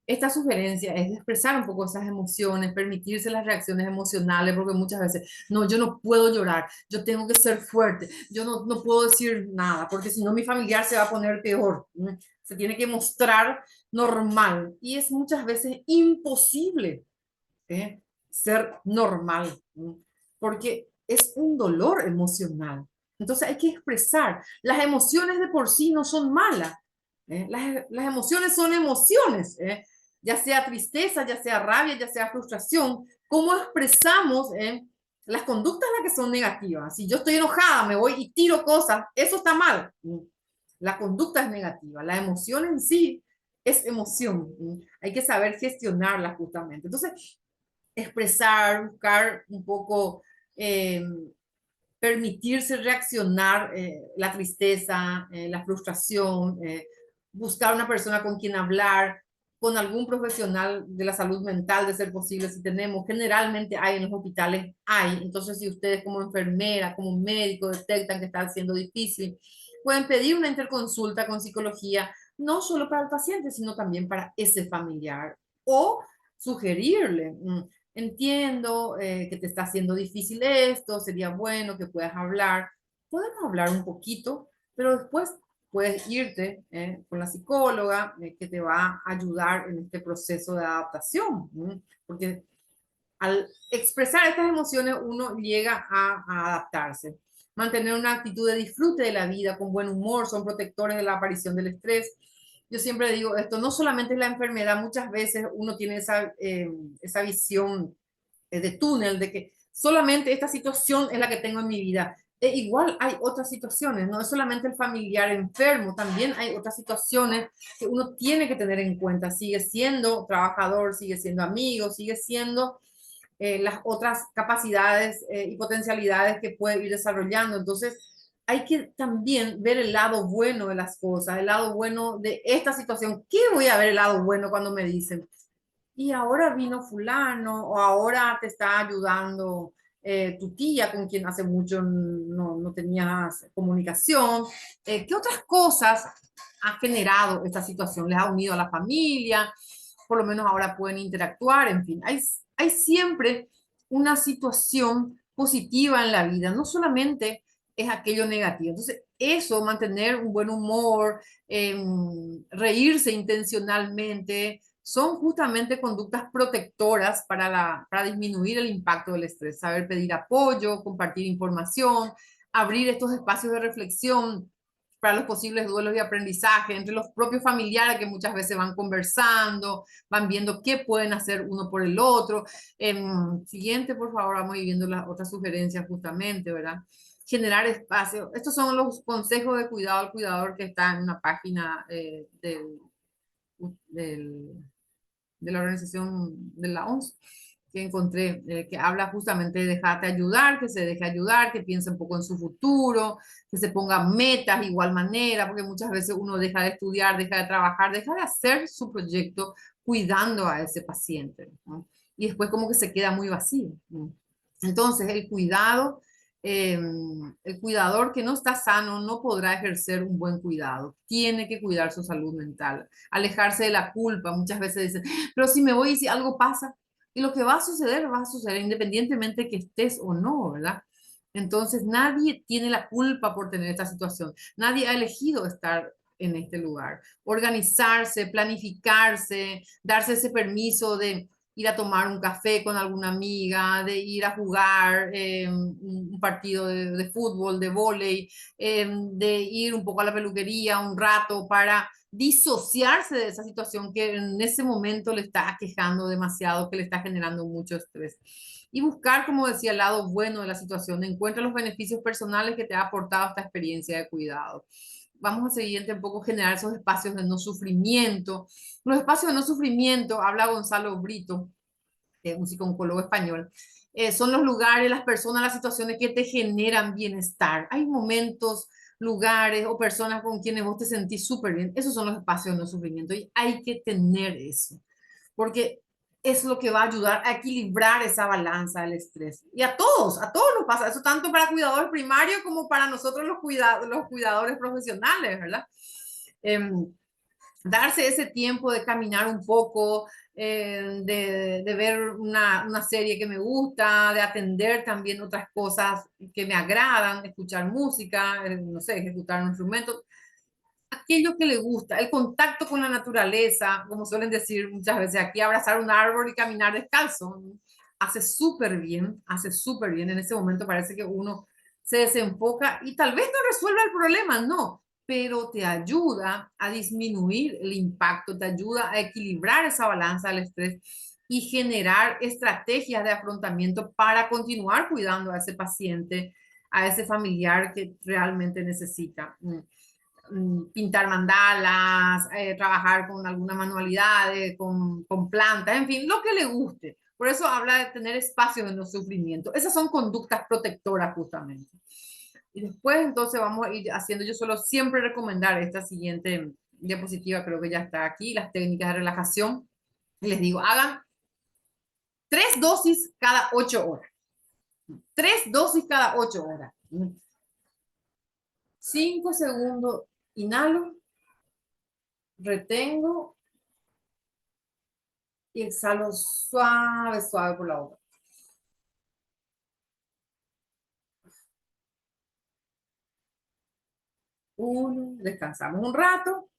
esta sugerencia es de expresar un poco esas emociones, permitirse las reacciones emocionales, porque muchas veces, no, yo no puedo llorar, yo tengo que ser fuerte, yo no puedo decir nada, porque si no mi familiar se va a poner peor. Se tiene que mostrar normal y es muchas veces imposible ser normal, porque es un dolor emocional. Entonces hay que expresar. Las emociones de por sí no son malas. Las emociones son emociones, ya sea tristeza, ya sea rabia, ya sea frustración. ¿Cómo expresamos las conductas las que son negativas? Si yo estoy enojada, me voy y tiro cosas, eso está mal. La conducta es negativa, la emoción en sí es emoción. Hay que saber gestionarla justamente. Entonces, expresar, buscar un poco, permitirse reaccionar la tristeza, la frustración, buscar una persona con quien hablar, con algún profesional de la salud mental, de ser posible, si tenemos, generalmente hay en los hospitales, hay. Entonces, si ustedes como enfermera, como médico detectan que está siendo difícil, pueden pedir una interconsulta con psicología, no solo para el paciente, sino también para ese familiar, o sugerirle, entiendo que te está haciendo difícil esto, sería bueno que puedas hablar. Podemos hablar un poquito, pero después puedes irte con la psicóloga que te va a ayudar en este proceso de adaptación, porque al expresar estas emociones uno llega a adaptarse. Mantener una actitud de disfrute de la vida con buen humor son protectores de la aparición del estrés. Yo siempre digo esto, no solamente es la enfermedad, muchas veces uno tiene esa visión de túnel, de que solamente esta situación es la que tengo en mi vida. Igual hay otras situaciones, no es solamente el familiar enfermo, también hay otras situaciones que uno tiene que tener en cuenta. Sigue siendo trabajador, sigue siendo amigo, sigue siendo las otras capacidades y potencialidades que puede ir desarrollando. Entonces, hay que también ver el lado bueno de las cosas, el lado bueno de esta situación. ¿Qué voy a ver el lado bueno cuando me dicen? Y ahora vino fulano, o ahora te está ayudando tu tía con quien hace mucho no tenías comunicación. ¿Qué otras cosas ha generado esta situación? ¿Les ha unido a la familia? Por lo menos ahora pueden interactuar, en fin. Hay siempre una situación positiva en la vida, no solamente es aquello negativo. Entonces, eso, mantener un buen humor, reírse intencionalmente, son justamente conductas protectoras para disminuir el impacto del estrés. Saber pedir apoyo, compartir información, abrir estos espacios de reflexión para los posibles duelos y aprendizaje entre los propios familiares que muchas veces van conversando, van viendo qué pueden hacer uno por el otro. Siguiente, por favor, vamos viendo las otras sugerencias justamente, ¿verdad? Generar espacio. Estos son los consejos de cuidado al cuidador que está en una página de la organización de la OMS que encontré, que habla justamente de dejarte ayudar, que se deje ayudar, que piense un poco en su futuro, que se ponga metas de igual manera, porque muchas veces uno deja de estudiar, deja de trabajar, deja de hacer su proyecto cuidando a ese paciente, ¿no? Y después como que se queda muy vacío, ¿no? Entonces el cuidador que no está sano no podrá ejercer un buen cuidado, tiene que cuidar su salud mental, alejarse de la culpa. Muchas veces dicen, pero si me voy y si algo pasa, y lo que va a suceder independientemente que estés o no, ¿verdad? Entonces nadie tiene la culpa por tener esta situación, nadie ha elegido estar en este lugar. Organizarse, planificarse, darse ese permiso de ir a tomar un café con alguna amiga, de ir a jugar un partido de fútbol, de vóley, de ir un poco a la peluquería un rato para disociarse de esa situación que en ese momento le está aquejando demasiado, que le está generando mucho estrés. Y buscar, como decía, el lado bueno de la situación, encuentra los beneficios personales que te ha aportado esta experiencia de cuidado. vamos a seguir un poco generar esos espacios de no sufrimiento. Los espacios de no sufrimiento, habla Gonzalo Brito, que es un psicólogo español, son los lugares, las personas, las situaciones que te generan bienestar. Hay momentos, lugares o personas con quienes vos te sentís súper bien. Esos son los espacios de no sufrimiento y hay que tener eso, porque es lo que va a ayudar a equilibrar esa balanza del estrés. Y a todos nos pasa eso, tanto para cuidadores primarios como para nosotros los cuidadores profesionales, ¿verdad? Darse ese tiempo de caminar un poco, de ver una serie que me gusta, de atender también otras cosas que me agradan, escuchar música, no sé, ejecutar un instrumento, aquello que le gusta, el contacto con la naturaleza, como suelen decir muchas veces aquí, abrazar un árbol y caminar descalzo, hace súper bien, en ese momento parece que uno se desenfoca y tal vez no resuelva el problema, no, pero te ayuda a disminuir el impacto, te ayuda a equilibrar esa balanza del estrés y generar estrategias de afrontamiento para continuar cuidando a ese paciente, a ese familiar que realmente necesita. Pintar mandalas, trabajar con algunas manualidades, con plantas, en fin, lo que le guste. Por eso habla de tener espacios de no sufrimiento. Esas son conductas protectoras justamente. Y después entonces vamos a ir haciendo, yo suelo siempre recomendar esta siguiente diapositiva, creo que ya está aquí, las técnicas de relajación. Y les digo, hagan 3 dosis cada 8 horas. 3 dosis cada 8 horas. 5 segundos, inhalo, retengo y exhalo suave, suave por la boca. Descansamos un rato,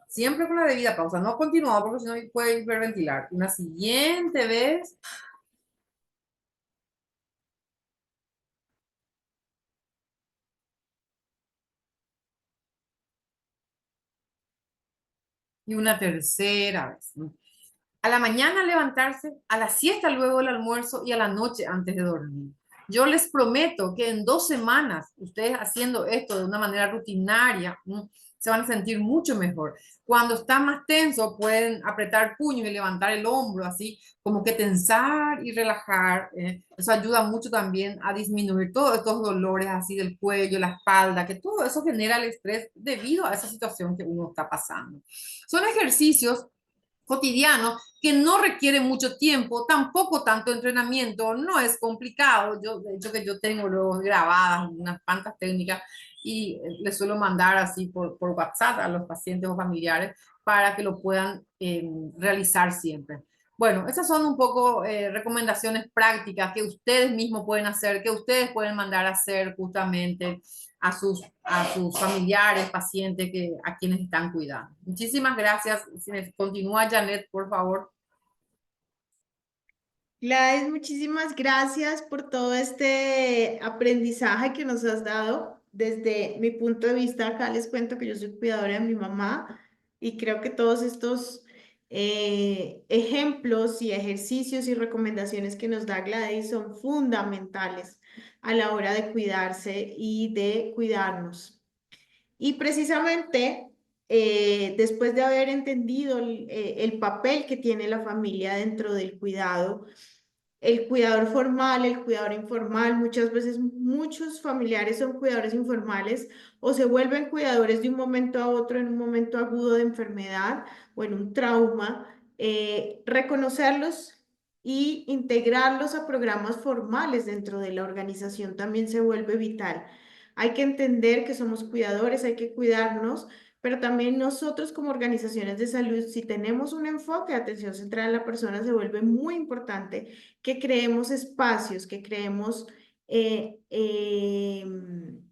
siempre con la debida pausa, no continuamos porque si no puede hiperventilar. Una siguiente vez. Y una tercera vez. A la mañana levantarse, a la siesta luego del almuerzo y a la noche antes de dormir. Yo les prometo que en 2 semanas, ustedes haciendo esto de una manera rutinaria, se van a sentir mucho mejor. Cuando está más tenso, pueden apretar puños y levantar el hombro, así como que tensar y relajar. Eso ayuda mucho también a disminuir todos estos dolores así del cuello, la espalda, que todo eso genera el estrés debido a esa situación que uno está pasando. Son ejercicios cotidiano que no requiere mucho tiempo, tampoco tanto entrenamiento, no es complicado. Yo, de hecho, que yo tengo luego grabadas unas cuantas técnicas y les suelo mandar así por WhatsApp a los pacientes o familiares para que lo puedan realizar siempre. Bueno, esas son un poco recomendaciones prácticas que ustedes mismos pueden hacer, que ustedes pueden mandar a hacer justamente a sus familiares, pacientes a quienes están cuidando. Muchísimas gracias. Si me continúa Janet, por favor. Gladys, muchísimas gracias por todo este aprendizaje que nos has dado. Desde mi punto de vista, acá les cuento que yo soy cuidadora de mi mamá y creo que todos estos ejemplos y ejercicios y recomendaciones que nos da Gladys son fundamentales a la hora de cuidarse y de cuidarnos. Y precisamente después de haber entendido el papel que tiene la familia dentro del cuidado, el cuidador formal, el cuidador informal, muchas veces muchos familiares son cuidadores informales o se vuelven cuidadores de un momento a otro en un momento agudo de enfermedad o en un trauma. Reconocerlos y integrarlos a programas formales dentro de la organización también se vuelve vital. Hay que entender que somos cuidadores, hay que cuidarnos, pero también nosotros como organizaciones de salud, si tenemos un enfoque de atención central en la persona, se vuelve muy importante que creemos espacios, que creemos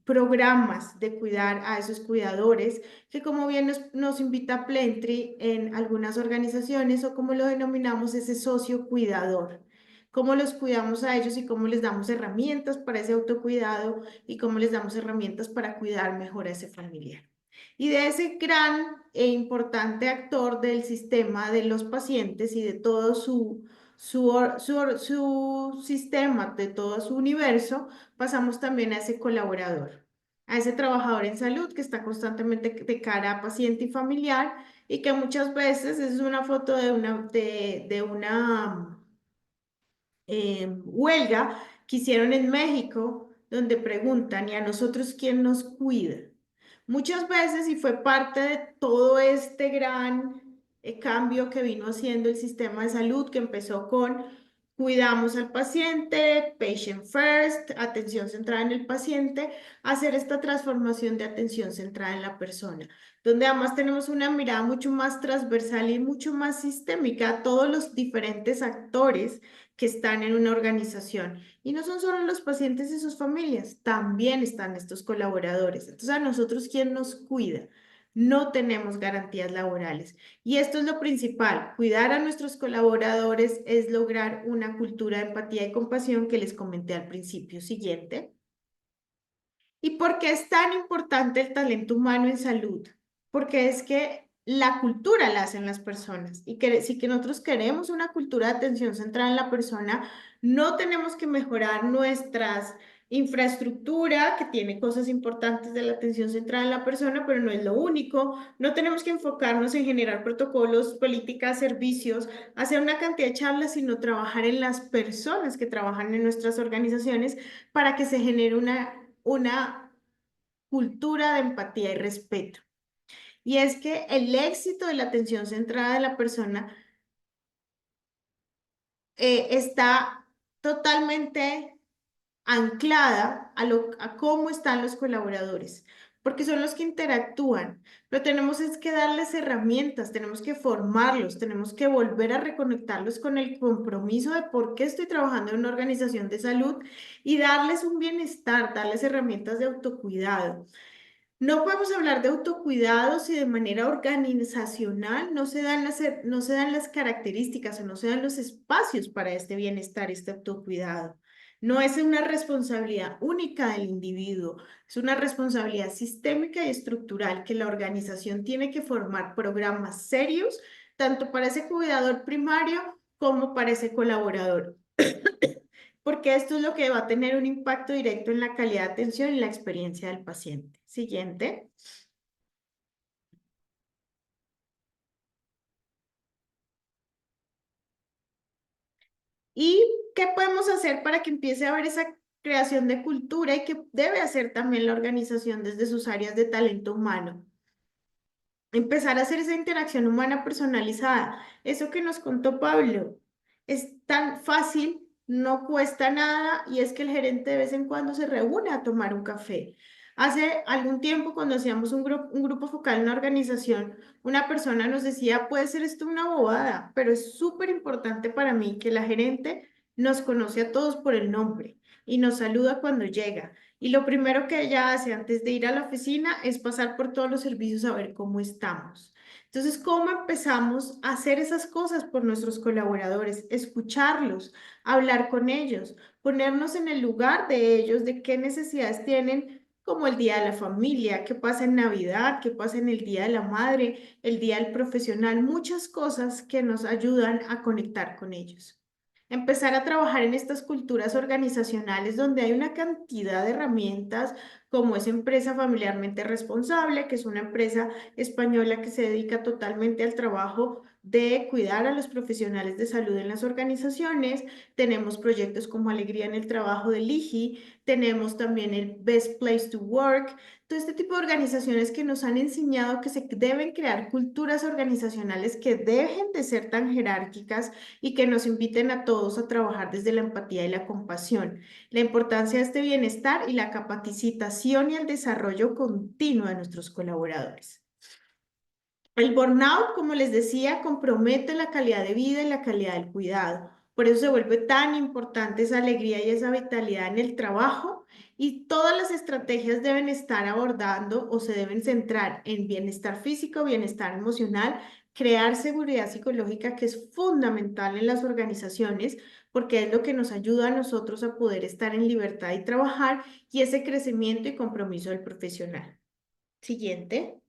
programas de cuidar a esos cuidadores, que como bien nos invita Plentry en algunas organizaciones o como lo denominamos ese socio cuidador. Cómo los cuidamos a ellos y cómo les damos herramientas para ese autocuidado y cómo les damos herramientas para cuidar mejor a ese familiar. Y de ese gran e importante actor del sistema de los pacientes y de todo su sistema, de todo su universo, pasamos también a ese colaborador. a ese trabajador en salud que está constantemente de cara a paciente y familiar y que muchas veces es una foto de una huelga que hicieron en México, donde preguntan, ¿y a nosotros quién nos cuida? Muchas veces, y fue parte de todo este gran cambio que vino haciendo el sistema de salud, que empezó con cuidamos al paciente, patient first, atención centrada en el paciente, hacer esta transformación de atención centrada en la persona, donde además tenemos una mirada mucho más transversal y mucho más sistémica a todos los diferentes actores que están en una organización. Y no son solo los pacientes y sus familias, también están estos colaboradores. Entonces, a nosotros, ¿quién nos cuida? No tenemos garantías laborales. Y esto es lo principal. Cuidar a nuestros colaboradores es lograr una cultura de empatía y compasión que les comenté al principio. Siguiente. ¿Y por qué es tan importante el talento humano en salud? Porque es que la cultura la hacen las personas y que si que nosotros queremos una cultura de atención centrada en la persona, no tenemos que mejorar nuestras infraestructura, que tiene cosas importantes de la atención centrada en la persona, pero no es lo único. No tenemos que enfocarnos en generar protocolos, políticas, servicios, hacer una cantidad de charlas, sino trabajar en las personas que trabajan en nuestras organizaciones para que se genere una cultura de empatía y respeto. Y es que el éxito de la atención centrada de la persona está totalmente anclada a cómo están los colaboradores, porque son los que interactúan, pero tenemos es que darles herramientas, tenemos que formarlos, tenemos que volver a reconectarlos con el compromiso de por qué estoy trabajando en una organización de salud y darles un bienestar, darles herramientas de autocuidado. No podemos hablar de autocuidado si de manera organizacional no se dan las características o no se dan los espacios para este bienestar, este autocuidado. No es una responsabilidad única del individuo, es una responsabilidad sistémica y estructural que la organización tiene que formar programas serios, tanto para ese cuidador primario como para ese colaborador, porque esto es lo que va a tener un impacto directo en la calidad de atención y la experiencia del paciente. Siguiente. ¿Y qué podemos hacer para que empiece a haber esa creación de cultura y que debe hacer también la organización desde sus áreas de talento humano? Empezar a hacer esa interacción humana personalizada. Eso que nos contó Pablo es tan fácil, no cuesta nada y es que el gerente de vez en cuando se reúne a tomar un café. Hace algún tiempo cuando hacíamos un grupo focal en una organización, una persona nos decía, puede ser esto una bobada, pero es súper importante para mí que la gerente nos conoce a todos por el nombre y nos saluda cuando llega. Y lo primero que ella hace antes de ir a la oficina es pasar por todos los servicios a ver cómo estamos. Entonces, ¿cómo empezamos a hacer esas cosas por nuestros colaboradores? Escucharlos, hablar con ellos, ponernos en el lugar de ellos, de qué necesidades tienen, como el Día de la Familia, qué pasa en Navidad, qué pasa en el Día de la Madre, el Día del Profesional, muchas cosas que nos ayudan a conectar con ellos. Empezar a trabajar en estas culturas organizacionales donde hay una cantidad de herramientas como es Empresa Familiarmente Responsable, que es una empresa española que se dedica totalmente al trabajo de cuidar a los profesionales de salud en las organizaciones. Tenemos proyectos como Alegría en el Trabajo del IGI, tenemos también el Best Place to Work, todo este tipo de organizaciones que nos han enseñado que se deben crear culturas organizacionales que dejen de ser tan jerárquicas y que nos inviten a todos a trabajar desde la empatía y la compasión, la importancia de este bienestar y la capacitación y el desarrollo continuo de nuestros colaboradores. El burnout, como les decía, compromete la calidad de vida y la calidad del cuidado. Por eso se vuelve tan importante esa alegría y esa vitalidad en el trabajo y todas las estrategias deben estar abordando o se deben centrar en bienestar físico, bienestar emocional, crear seguridad psicológica que es fundamental en las organizaciones porque es lo que nos ayuda a nosotros a poder estar en libertad y trabajar y ese crecimiento y compromiso del profesional. Siguiente.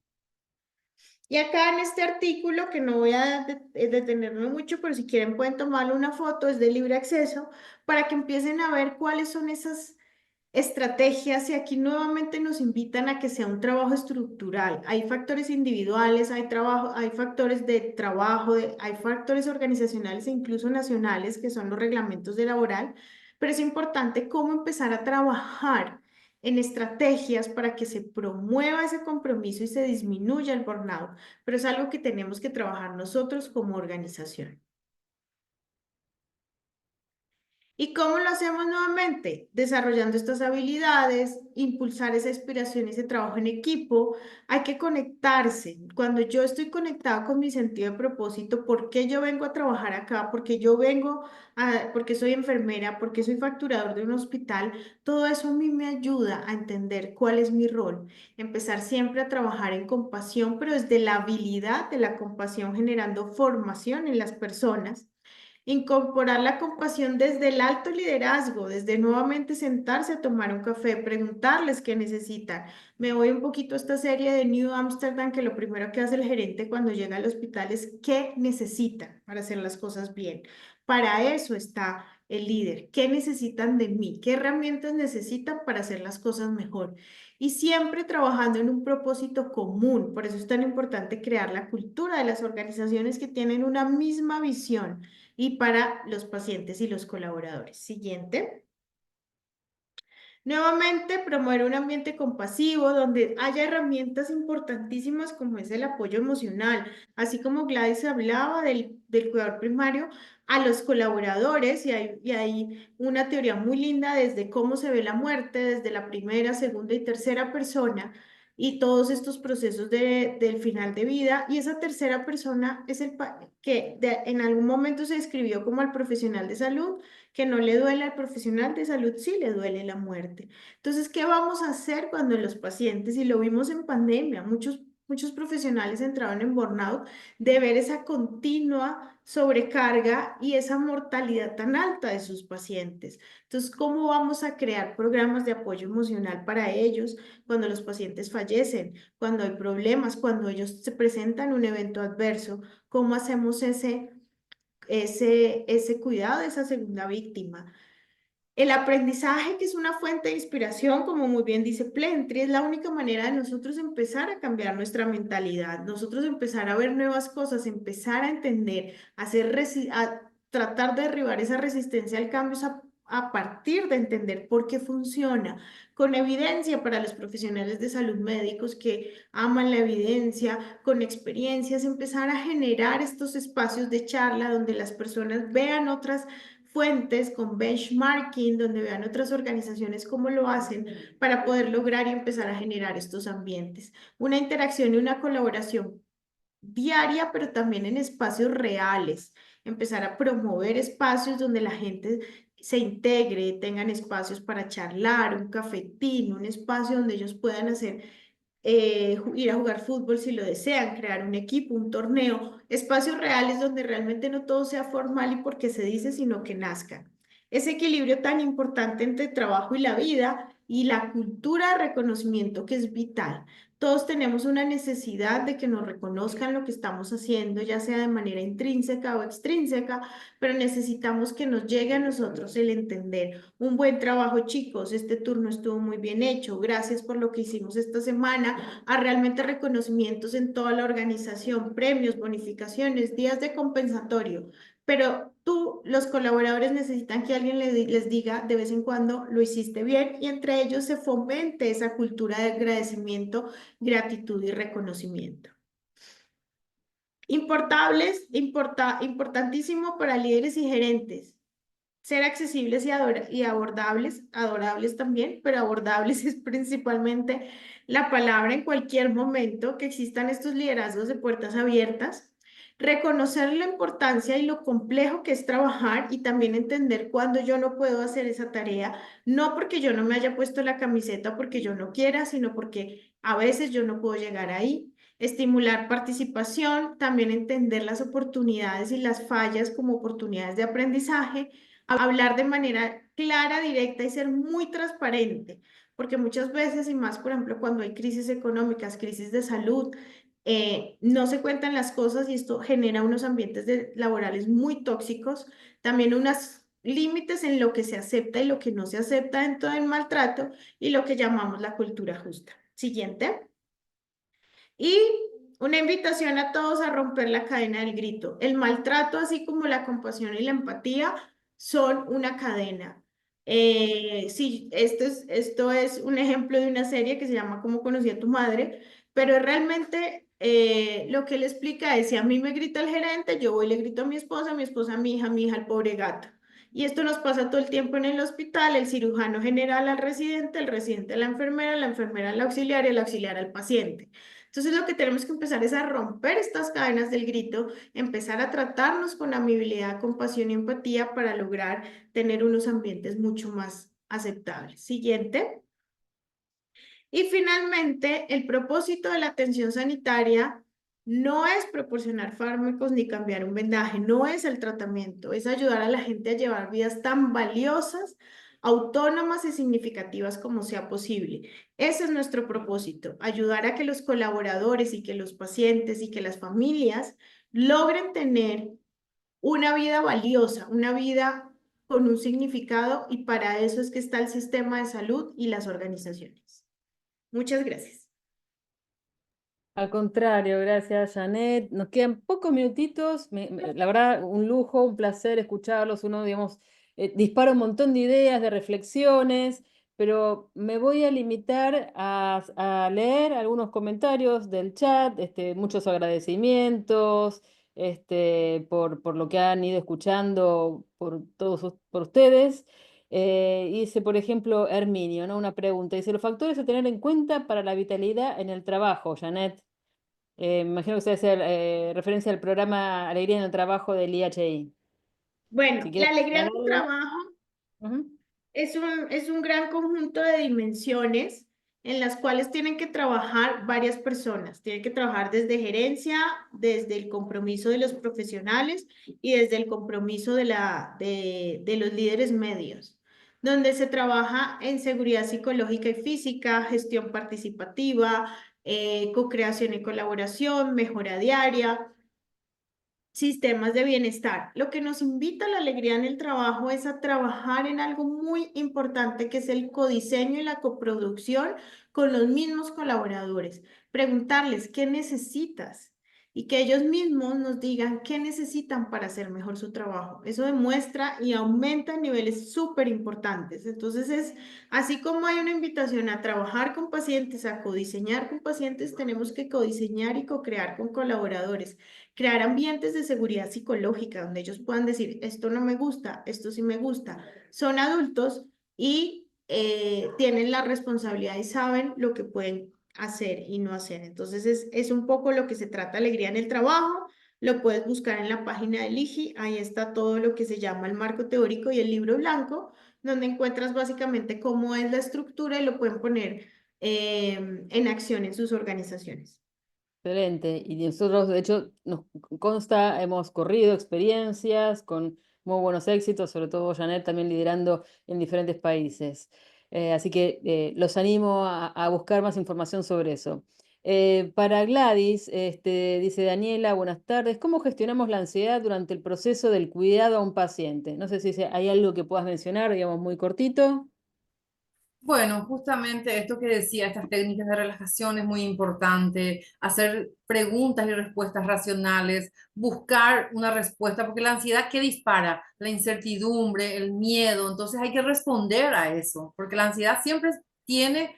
Y acá en este artículo, que no voy a detenerme mucho, pero si quieren pueden tomarle una foto, es de libre acceso, para que empiecen a ver cuáles son esas estrategias y aquí nuevamente nos invitan a que sea un trabajo estructural. Hay factores individuales, hay factores de trabajo, hay factores organizacionales e incluso nacionales que son los reglamentos de laboral, pero es importante cómo empezar a trabajar en estrategias para que se promueva ese compromiso y se disminuya el burnout, pero es algo que tenemos que trabajar nosotros como organización. ¿Y cómo lo hacemos nuevamente? Desarrollando estas habilidades, impulsar esa inspiración y ese trabajo en equipo. Hay que conectarse. Cuando yo estoy conectada con mi sentido de propósito, ¿por qué yo vengo a trabajar acá? ¿Por qué yo vengo porque soy enfermera? ¿Por qué soy facturador de un hospital? Todo eso a mí me ayuda a entender cuál es mi rol. Empezar siempre a trabajar en compasión, pero desde la habilidad de la compasión, generando formación en las personas. Incorporar la compasión desde el alto liderazgo, desde nuevamente sentarse a tomar un café, preguntarles qué necesitan. Me voy un poquito a esta serie de New Amsterdam, que lo primero que hace el gerente cuando llega al hospital es qué necesitan para hacer las cosas bien. Para eso está el líder. ¿Qué necesitan de mí? ¿Qué herramientas necesitan para hacer las cosas mejor? Y siempre trabajando en un propósito común. Por eso es tan importante crear la cultura de las organizaciones que tienen una misma visión y para los pacientes y los colaboradores. Siguiente. Nuevamente, promover un ambiente compasivo donde haya herramientas importantísimas como es el apoyo emocional, así como Gladys hablaba del cuidador primario a los colaboradores y hay una teoría muy linda desde cómo se ve la muerte, desde la primera, segunda y tercera persona y todos estos procesos del final de vida y esa tercera persona es que en algún momento se describió como el profesional de salud que no le duele al profesional de salud, sí le duele la muerte. Entonces, ¿qué vamos a hacer cuando los pacientes, y lo vimos en pandemia, muchos profesionales entraron en burnout de ver esa continua sobrecarga y esa mortalidad tan alta de sus pacientes? Entonces, ¿cómo vamos a crear programas de apoyo emocional para ellos cuando los pacientes fallecen, cuando hay problemas, cuando ellos se presentan un evento adverso? ¿Cómo hacemos ese cuidado de esa segunda víctima? El aprendizaje, que es una fuente de inspiración, como muy bien dice Plentry, es la única manera de nosotros empezar a cambiar nuestra mentalidad, nosotros empezar a ver nuevas cosas, empezar a entender, a tratar de derribar esa resistencia al cambio es a partir de entender por qué funciona, con evidencia para los profesionales de salud médicos que aman la evidencia, con experiencias, empezar a generar estos espacios de charla donde las personas vean otras fuentes con benchmarking, donde vean otras organizaciones cómo lo hacen para poder lograr y empezar a generar estos ambientes. Una interacción y una colaboración diaria, pero también en espacios reales. Empezar a promover espacios donde la gente se integre, tengan espacios para charlar, un cafetín, un espacio donde ellos puedan hacer ir a jugar fútbol si lo desean, crear un equipo, un torneo, espacios reales donde realmente no todo sea formal y porque se dice, sino que nazcan. Ese equilibrio tan importante entre el trabajo y la vida y la cultura de reconocimiento que es vital. Todos tenemos una necesidad de que nos reconozcan lo que estamos haciendo, ya sea de manera intrínseca o extrínseca, pero necesitamos que nos llegue a nosotros el entender. Un buen trabajo, chicos, este turno estuvo muy bien hecho, gracias por lo que hicimos esta semana, a realmente reconocimientos en toda la organización, premios, bonificaciones, días de compensatorio. Pero los colaboradores necesitan que alguien les diga de vez en cuando lo hiciste bien y entre ellos se fomente esa cultura de agradecimiento, gratitud y reconocimiento. Importantísimo para líderes y gerentes. Ser accesibles y adorables también, pero abordables es principalmente la palabra en cualquier momento que existan estos liderazgos de puertas abiertas. Reconocer la importancia y lo complejo que es trabajar y también entender cuándo yo no puedo hacer esa tarea, no porque yo no me haya puesto la camiseta porque yo no quiera, sino porque a veces yo no puedo llegar ahí. Estimular participación, también entender las oportunidades y las fallas como oportunidades de aprendizaje, hablar de manera clara, directa y ser muy transparente, porque muchas veces, y más por ejemplo cuando hay crisis económicas, crisis de salud, no se cuentan las cosas y esto genera unos ambientes laborales muy tóxicos, también unas límites en lo que se acepta y lo que no se acepta dentro del maltrato y lo que llamamos la cultura justa. Siguiente. Y una invitación a todos a romper la cadena del grito. El maltrato, así como la compasión y la empatía, son una cadena. Sí, esto es un ejemplo de una serie que se llama Cómo conocí a tu madre, pero realmente lo que él explica es, si a mí me grita el gerente, yo voy y le grito a mi esposa a mi hija al pobre gato. Y esto nos pasa todo el tiempo en el hospital, el cirujano general al residente, el residente a la enfermera al auxiliar y el auxiliar al paciente. Entonces lo que tenemos que empezar es a romper estas cadenas del grito, empezar a tratarnos con amabilidad, compasión y empatía para lograr tener unos ambientes mucho más aceptables. Siguiente. Y finalmente, el propósito de la atención sanitaria no es proporcionar fármacos ni cambiar un vendaje, no es el tratamiento, es ayudar a la gente a llevar vidas tan valiosas, autónomas y significativas como sea posible. Ese es nuestro propósito, ayudar a que los colaboradores y que los pacientes y que las familias logren tener una vida valiosa, una vida con un significado, y para eso es que está el sistema de salud y las organizaciones. Muchas gracias. Al contrario, gracias, Janet. Nos quedan pocos minutitos. La verdad, un lujo, un placer escucharlos. Uno, digamos, dispara un montón de ideas, de reflexiones, pero me voy a limitar a leer algunos comentarios del chat, muchos agradecimientos, por lo que han ido escuchando por todos por ustedes. Dice, por ejemplo, Herminio, ¿no? Una pregunta. Dice, los factores a tener en cuenta para la vitalidad en el trabajo, Janet. Me imagino que se hace referencia al programa Alegría en el Trabajo del IHI. Si Bueno, la quieres alegría en tu aclararlo. trabajo Ujú. es un gran conjunto de dimensiones en las cuales tienen que trabajar varias personas. Tienen que trabajar desde gerencia, desde el compromiso de los profesionales y desde el compromiso de los líderes medios, donde se trabaja en seguridad psicológica y física, gestión participativa, co-creación y colaboración, mejora diaria, sistemas de bienestar. Lo que nos invita a la alegría en el trabajo es a trabajar en algo muy importante, que es el codiseño y la coproducción con los mismos colaboradores. Preguntarles qué necesitas y que ellos mismos nos digan qué necesitan para hacer mejor su trabajo. Eso demuestra y aumenta niveles súper importantes. Entonces es así como hay una invitación a trabajar con pacientes, a codiseñar con pacientes, tenemos que codiseñar y co-crear con colaboradores, crear ambientes de seguridad psicológica donde ellos puedan decir, esto no me gusta, esto sí me gusta. Son adultos y tienen la responsabilidad y saben lo que pueden hacer y no hacer. Entonces es un poco lo que se trata alegría en el trabajo. Lo puedes buscar en la página del IGI, ahí está todo lo que se llama el marco teórico y el libro blanco, donde encuentras básicamente cómo es la estructura y lo pueden poner en acción en sus organizaciones. Excelente. Y nosotros, de hecho, nos consta, hemos corrido experiencias con muy buenos éxitos, sobre todo Janet también liderando en diferentes países. Así que los animo a buscar más información sobre eso. Para Gladys, dice Daniela, buenas tardes. ¿Cómo gestionamos la ansiedad durante el proceso del cuidado a un paciente? No sé si hay algo que puedas mencionar, digamos, muy cortito. Bueno, justamente esto que decía, estas técnicas de relajación es muy importante, hacer preguntas y respuestas racionales, buscar una respuesta, porque la ansiedad, ¿qué dispara? La incertidumbre, el miedo, entonces hay que responder a eso, porque la ansiedad siempre tiene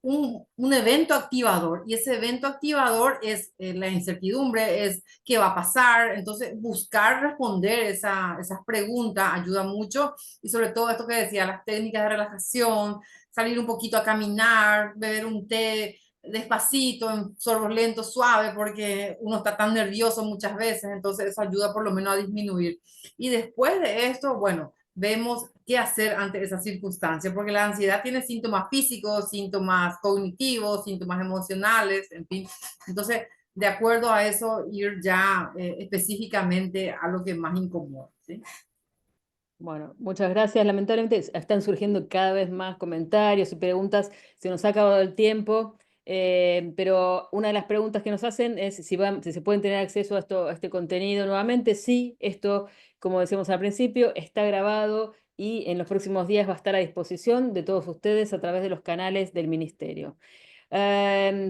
un evento activador, y ese evento activador es la incertidumbre, es qué va a pasar. Entonces buscar responder esas preguntas ayuda mucho, y sobre todo esto que decía, las técnicas de relajación, salir un poquito a caminar, beber un té despacito, en sorbos lentos, suave, porque uno está tan nervioso muchas veces, entonces eso ayuda por lo menos a disminuir. Y después de esto, bueno, vemos qué hacer ante esa circunstancia, porque la ansiedad tiene síntomas físicos, síntomas cognitivos, síntomas emocionales, en fin. Entonces, de acuerdo a eso, ir ya específicamente a lo que más incomoda, ¿sí? Bueno, muchas gracias. Lamentablemente están surgiendo cada vez más comentarios y preguntas. Se nos ha acabado el tiempo. Pero una de las preguntas que nos hacen es si se pueden tener acceso a este contenido nuevamente. Sí, esto, como decíamos al principio, está grabado y en los próximos días va a estar a disposición de todos ustedes a través de los canales del Ministerio.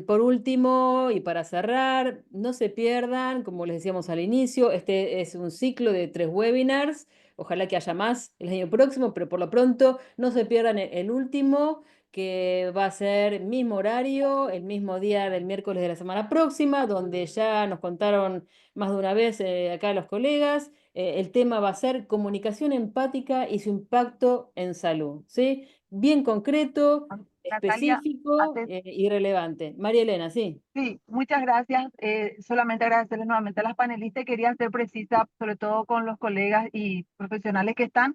Por último, y para cerrar, no se pierdan, como les decíamos al inicio, este es un ciclo de 3 webinars. Ojalá que haya más el año próximo, pero por lo pronto no se pierdan el último, que va a ser mismo horario, el mismo día del miércoles de la semana próxima, donde ya nos contaron más de una vez acá los colegas. El tema va a ser comunicación empática y su impacto en salud, ¿sí? Bien concreto, Natalia, específico y relevante. María Elena, sí. sí, muchas gracias. Solamente agradecerles nuevamente a las panelistas y quería ser precisa, sobre todo con los colegas y profesionales que están.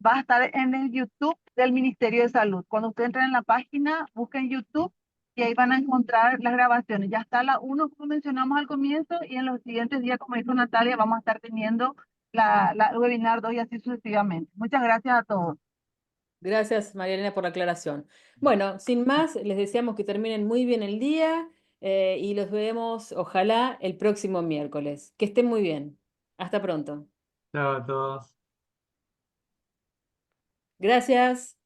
Va a estar en el YouTube del Ministerio de Salud. Cuando ustedes entren en la página, busquen YouTube y ahí van a encontrar las grabaciones. Ya está la 1, como mencionamos al comienzo, y en los siguientes días, como dijo Natalia, vamos a estar teniendo la webinar 2 y así sucesivamente. Muchas gracias a todos. Gracias, María Elena, por la aclaración. Bueno, sin más, les deseamos que terminen muy bien el día y los vemos, ojalá, el próximo miércoles. Que estén muy bien. Hasta pronto. Chao a todos. Gracias.